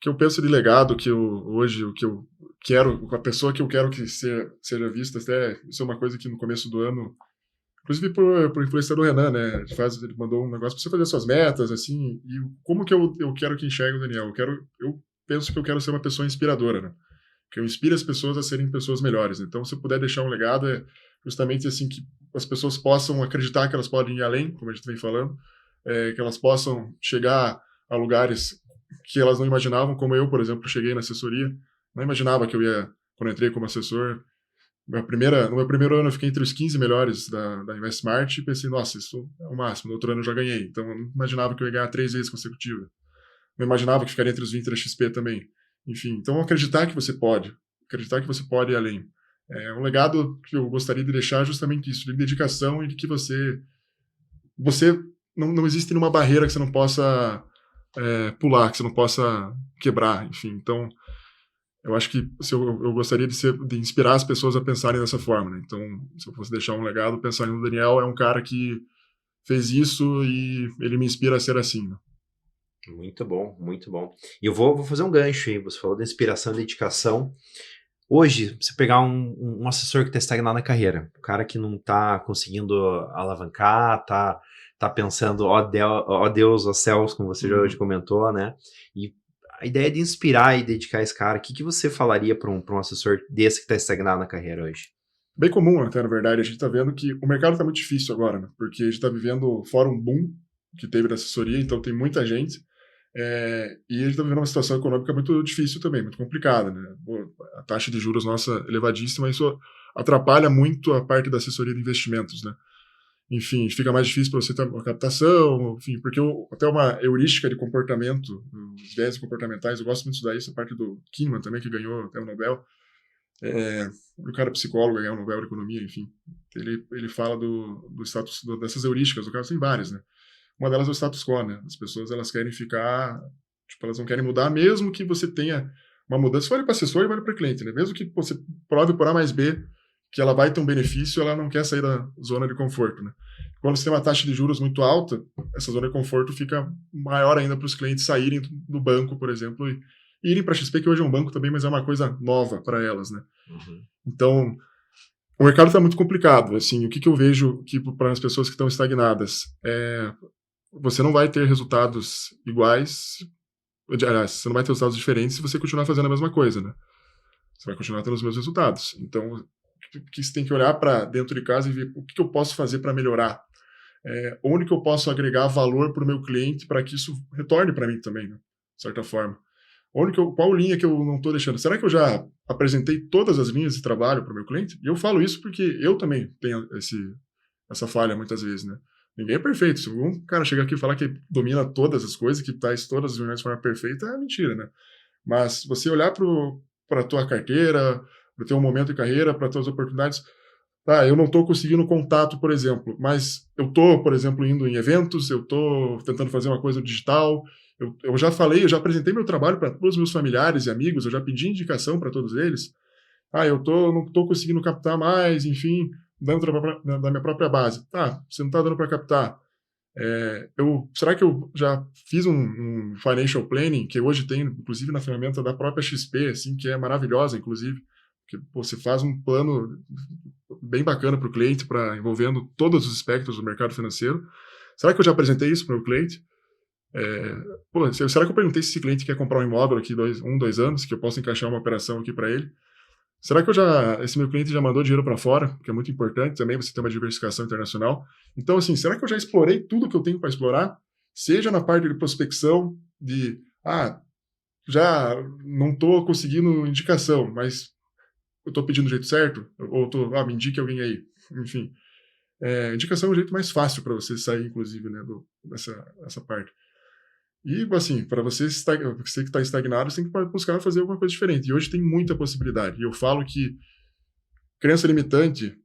que eu penso de legado, hoje, o que eu quero, a pessoa que eu quero que seja vista, até isso é uma coisa que no começo do ano, inclusive por influência do Renan, né? Ele mandou um negócio para você fazer suas metas, assim, e como que eu quero que enxergue o Daniel? Eu penso que eu quero ser uma pessoa inspiradora, né? Que eu inspire as pessoas a serem pessoas melhores. Então, se eu puder deixar um legado, é justamente assim que as pessoas possam acreditar que elas podem ir além, como a gente vem falando, que elas possam chegar a lugares que elas não imaginavam, como eu, por exemplo, cheguei na assessoria, não imaginava que eu ia, quando eu entrei como assessor, no meu primeiro ano eu fiquei entre os 15 melhores da InvestSmart e pensei, nossa, isso é o máximo, no outro ano eu já ganhei, então eu não imaginava que eu ia ganhar 3 vezes consecutivas, não imaginava que ficaria entre os 20 da XP também, enfim, então acreditar que você pode ir além. É um legado que eu gostaria de deixar justamente isso, de dedicação e de que você não existe nenhuma barreira que você não possa pular, que você não possa quebrar, enfim. Então, eu acho que eu gostaria de inspirar as pessoas a pensarem dessa forma, né? Então, se eu fosse deixar um legado, pensar no Daniel, é um cara que fez isso e ele me inspira a ser assim, né? Muito bom, muito bom. E eu vou fazer um gancho aí, você falou da inspiração e dedicação. Hoje, você pegar um assessor que está estagnado na carreira, o cara que não está conseguindo alavancar, tá pensando, ó Deus, ó céus, como você já hoje comentou, né? E a ideia de inspirar e dedicar esse cara, o que você falaria para um assessor desse que está estagnado na carreira hoje? Bem comum, até, na verdade. A gente está vendo que o mercado está muito difícil agora, né? Porque a gente está vivendo fora um boom que teve da assessoria, então tem muita gente. E a gente está vivendo uma situação econômica muito difícil também, muito complicada, né? A taxa de juros nossa elevadíssima, isso atrapalha muito a parte da assessoria de investimentos, né? Enfim, fica mais difícil para você ter uma captação, enfim, porque até uma heurística de comportamento, os viés comportamentais, eu gosto muito de estudar isso, a parte do Kahneman também, que ganhou até o Nobel, o cara psicólogo ganhou o Nobel de Economia, enfim, ele fala do status, dessas heurísticas, o caso tem várias, né? Uma delas é o status quo, né? As pessoas, elas querem ficar, tipo, elas não querem mudar, mesmo que você tenha uma mudança, vale para assessor e vale para cliente, né? Mesmo que você prove por A mais B que ela vai ter um benefício, ela não quer sair da zona de conforto, né? Quando você tem uma taxa de juros muito alta, essa zona de conforto fica maior ainda para os clientes saírem do banco, por exemplo, e irem para a XP, que hoje é um banco também, mas é uma coisa nova para elas, né? Uhum. Então, o mercado está muito complicado. Assim, o que eu vejo que para as pessoas que estão estagnadas você não vai ter resultados iguais, aliás, você não vai ter resultados diferentes se você continuar fazendo a mesma coisa, né? Você vai continuar tendo os mesmos resultados. Então, o que você tem que olhar para dentro de casa e ver o que eu posso fazer para melhorar. Onde que eu posso agregar valor para o meu cliente para que isso retorne para mim também, né? De certa forma. Qual linha que eu não estou deixando? Será que eu já apresentei todas as linhas de trabalho para o meu cliente? E eu falo isso porque eu também tenho essa falha muitas vezes, né? Ninguém é perfeito. Se um cara chegar aqui e falar que domina todas as coisas, que traz todas as reuniões de forma perfeita, é mentira, né? Mas você olhar para a tua carteira, para o teu momento de carreira, para as tuas oportunidades, eu não estou conseguindo contato, por exemplo, mas eu estou, por exemplo, indo em eventos, eu estou tentando fazer uma coisa digital, eu já já apresentei meu trabalho para todos os meus familiares e amigos, eu já pedi indicação para todos eles. Não estou conseguindo captar mais, enfim, dentro da minha própria base. Você não está dando para captar. Será que eu já fiz um financial planning, que hoje tem, inclusive, na ferramenta da própria XP, assim, que é maravilhosa, inclusive, que você faz um plano bem bacana para o cliente, envolvendo todos os aspectos do mercado financeiro. Será que eu já apresentei isso para o cliente? Será que eu perguntei se esse cliente quer comprar um imóvel aqui 2 anos, que eu posso encaixar uma operação aqui para ele? Será que esse meu cliente já mandou dinheiro para fora? Que é muito importante também você ter uma diversificação internacional. Então, assim, será que eu já explorei tudo que eu tenho para explorar? Seja na parte de prospecção, já não estou conseguindo indicação, mas eu estou pedindo do jeito certo? Ou me indique alguém aí. Enfim, indicação é o jeito mais fácil para você sair, inclusive, né, dessa parte. E, assim, para você que está estagnado, você tem que buscar fazer alguma coisa diferente. E hoje tem muita possibilidade. E eu falo que crença limitante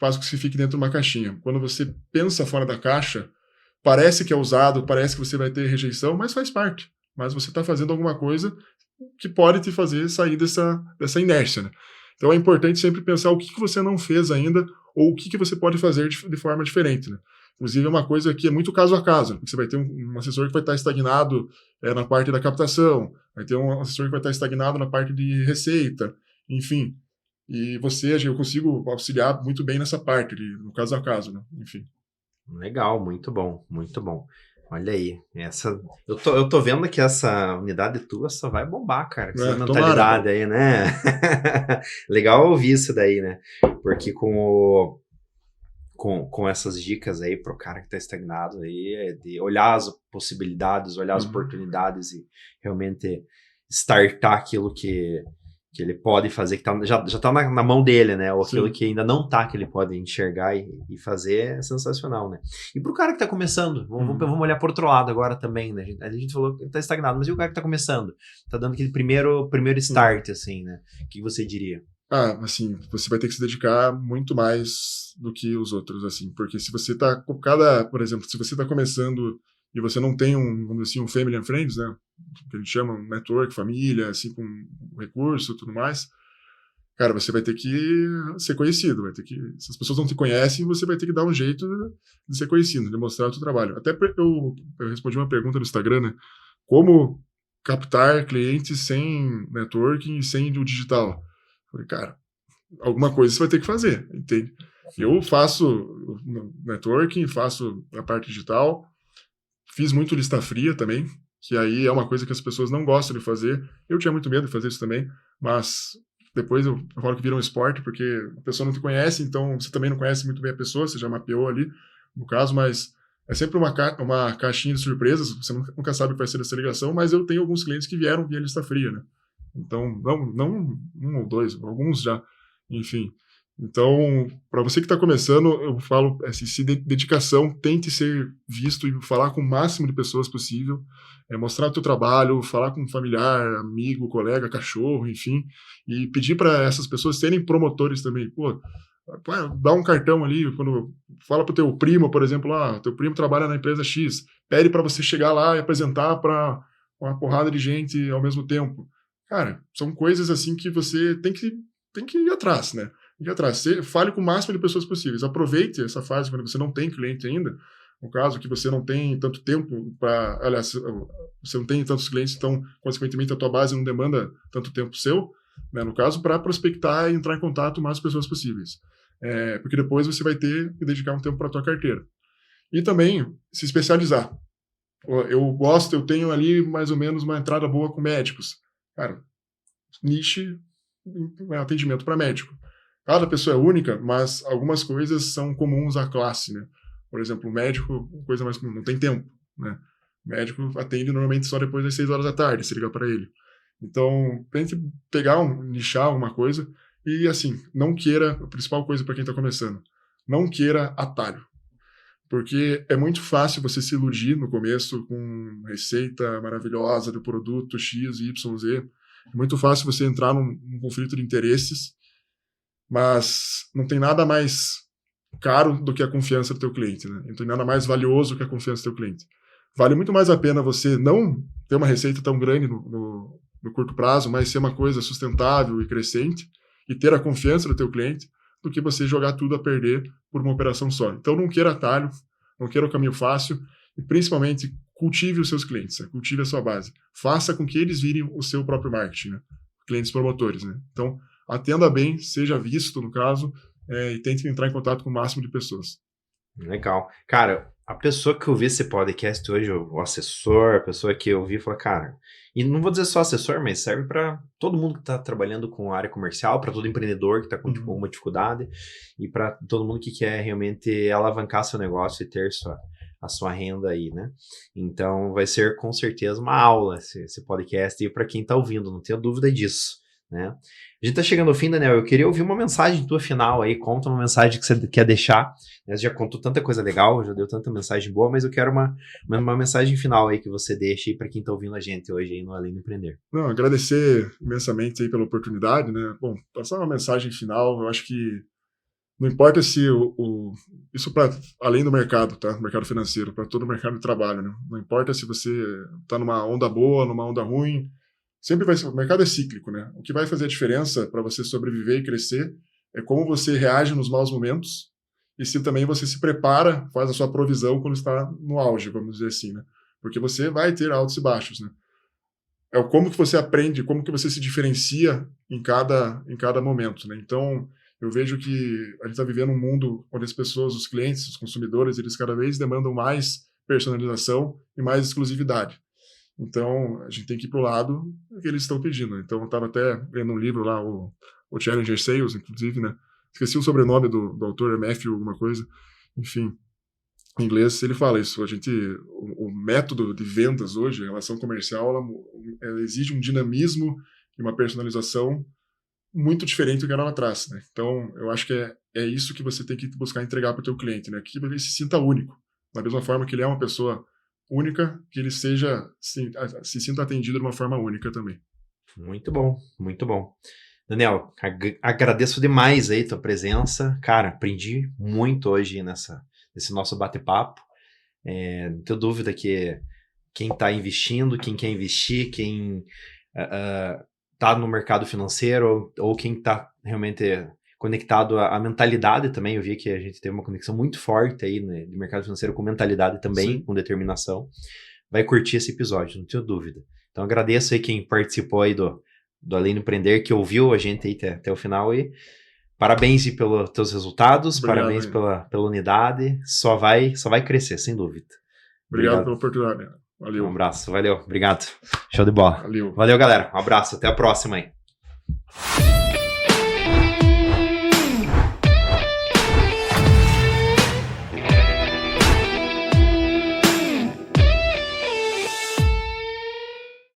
faz com que você fique dentro de uma caixinha. Quando você pensa fora da caixa, parece que é usado, parece que você vai ter rejeição, mas faz parte. Mas você está fazendo alguma coisa que pode te fazer sair dessa inércia, né? Então é importante sempre pensar o que você não fez ainda ou o que você pode fazer de forma diferente, né? Inclusive, é uma coisa que é muito caso a caso, porque você vai ter um assessor que vai estar estagnado na parte da captação, vai ter um assessor que vai estar estagnado na parte de receita, enfim. E eu consigo auxiliar muito bem nessa parte, no caso a caso, né? Enfim. Legal, muito bom, muito bom. Olha aí, eu tô vendo que essa unidade tua só vai bombar, cara, com essa mentalidade Tomara. aí, né? Legal ouvir isso daí, né? Porque com essas dicas aí pro cara que tá estagnado aí, é de olhar as possibilidades, olhar as oportunidades e realmente startar aquilo que ele pode fazer, que já tá na mão dele, né? Ou aquilo que ainda não tá, que ele pode enxergar e fazer, é sensacional, né? E pro cara que tá começando, vamos olhar por outro lado agora também, né? A gente falou que tá estagnado, mas e o cara que tá começando? Tá dando aquele primeiro start, assim, né? O que você diria? Assim, você vai ter que se dedicar muito mais do que os outros, assim, porque se você tá, por exemplo, se você tá começando e você não tem vamos dizer assim, um family and friends, né, que a gente chama um network, família, assim, com recurso e tudo mais, cara, você vai ter que ser conhecido, se as pessoas não te conhecem, você vai ter que dar um jeito de ser conhecido, de mostrar o seu trabalho. Até eu respondi uma pergunta no Instagram, né, como captar clientes sem networking e sem o digital. Falei, cara, alguma coisa você vai ter que fazer, entende? Eu faço networking, faço a parte digital, fiz muito lista fria também, que aí é uma coisa que as pessoas não gostam de fazer. Eu tinha muito medo de fazer isso também, mas depois eu falo que vira um esporte, porque a pessoa não te conhece, então você também não conhece muito bem a pessoa, você já mapeou ali, no caso, mas é sempre uma caixinha de surpresas, você nunca sabe o que vai ser essa ligação, mas eu tenho alguns clientes que vieram via lista fria, né? Então, não um ou dois, alguns já, enfim. Então, para você que está começando, eu falo, se dedicação, tente ser visto e falar com o máximo de pessoas possível, mostrar o teu trabalho, falar com um familiar, amigo, colega, cachorro, enfim, e pedir para essas pessoas serem promotores também. Pô, dá um cartão ali, quando fala pro teu primo, por exemplo, teu primo trabalha na empresa X, pede para você chegar lá e apresentar para uma porrada de gente ao mesmo tempo. Cara, são coisas assim que você tem que ir atrás, né? Tem que ir atrás. Fale com o máximo de pessoas possíveis. Aproveite essa fase quando você não tem cliente ainda. No caso que você não tem tanto tempo para... Aliás, você não tem tantos clientes, então, consequentemente, a tua base não demanda tanto tempo seu, né, no caso, para prospectar e entrar em contato com mais pessoas possíveis. Porque depois você vai ter que dedicar um tempo para a tua carteira. E também se especializar. Eu tenho ali mais ou menos uma entrada boa com médicos. Cara, niche atendimento para médico. Cada pessoa é única, mas algumas coisas são comuns à classe, né? Por exemplo, o médico, coisa mais comum, não tem tempo, né? O médico atende normalmente só depois das 6 horas da tarde, se liga para ele. Então, tente nichar alguma coisa e, assim, não queira, a principal coisa para quem está começando, não queira atalho. Porque é muito fácil você se iludir no começo com receita maravilhosa do produto X, Y, Z. É muito fácil você entrar num conflito de interesses, mas não tem nada mais caro do que a confiança do teu cliente, né? Não tem nada mais valioso que a confiança do teu cliente. Vale muito mais a pena você não ter uma receita tão grande no curto prazo, mas ser uma coisa sustentável e crescente e ter a confiança do teu cliente do que você jogar tudo a perder por uma operação só. Então não queira atalho, não queira o caminho fácil e principalmente cultive os seus clientes, né? Cultive a sua base. Faça com que eles virem o seu próprio marketing, né? Clientes promotores, né? Então atenda bem, seja visto no caso e tente entrar em contato com o máximo de pessoas. Legal. Cara, a pessoa que ouviu esse podcast hoje, o assessor, a pessoa que eu ouvi, fala, cara, e não vou dizer só assessor, mas serve para todo mundo que está trabalhando com a área comercial, para todo empreendedor que está com tipo, uma dificuldade e para todo mundo que quer realmente alavancar seu negócio e ter a sua renda aí, né? Então vai ser com certeza uma aula esse podcast aí para quem está ouvindo, não tenho dúvida disso, né? A gente tá chegando ao fim, Daniel, eu queria ouvir uma mensagem tua final aí, conta uma mensagem que você quer deixar, né? Você já contou tanta coisa legal, já deu tanta mensagem boa, mas eu quero uma mensagem final aí que você deixa aí para quem tá ouvindo a gente hoje aí no Além do Empreender. Não, agradecer imensamente aí pela oportunidade, né? Bom, passar uma mensagem final, eu acho que não importa se isso para além do mercado, tá? Mercado financeiro, para todo o mercado de trabalho, né? Não importa se você tá numa onda boa, numa onda ruim, sempre vai ser, o mercado é cíclico, né? O que vai fazer a diferença para você sobreviver e crescer é como você reage nos maus momentos e se também você se prepara, faz a sua provisão quando está no auge, vamos dizer assim, né? Porque você vai ter altos e baixos, né? É o como que você aprende, como que você se diferencia em cada momento, né? Então, eu vejo que a gente está vivendo um mundo onde as pessoas, os clientes, os consumidores, eles cada vez demandam mais personalização e mais exclusividade. Então, a gente tem que ir para o lado que eles estão pedindo. Então, eu estava até lendo um livro lá, o Challenger Sales, inclusive, né? Esqueci o sobrenome do autor, é Matthew alguma coisa. Enfim, em inglês ele fala isso. O método de vendas hoje, a relação comercial, ela exige um dinamismo e uma personalização muito diferente do que era lá atrás, né? Então, eu acho que é isso que você tem que buscar entregar para o teu cliente, né? Que ele se sinta único. Da mesma forma que ele é uma pessoa única, que ele se sinta atendido de uma forma única também. Muito bom, muito bom. Daniel, agradeço demais aí tua presença. Cara, aprendi muito hoje nesse nosso bate-papo. Não tenho dúvida que quem está investindo, quem quer investir, quem está no mercado financeiro ou quem está realmente conectado à mentalidade também. Eu vi que a gente tem uma conexão muito forte aí, né, de mercado financeiro com mentalidade também, sim, com determinação. Vai curtir esse episódio, não tenho dúvida. Então agradeço aí quem participou aí do Além do Empreender, que ouviu a gente aí até o final, e parabéns aí pelos teus resultados. Obrigado, parabéns pela unidade, só vai crescer, sem dúvida. Obrigado pela oportunidade. Valeu. Um abraço, valeu, obrigado. Show de bola. Valeu, galera, um abraço, até a próxima aí.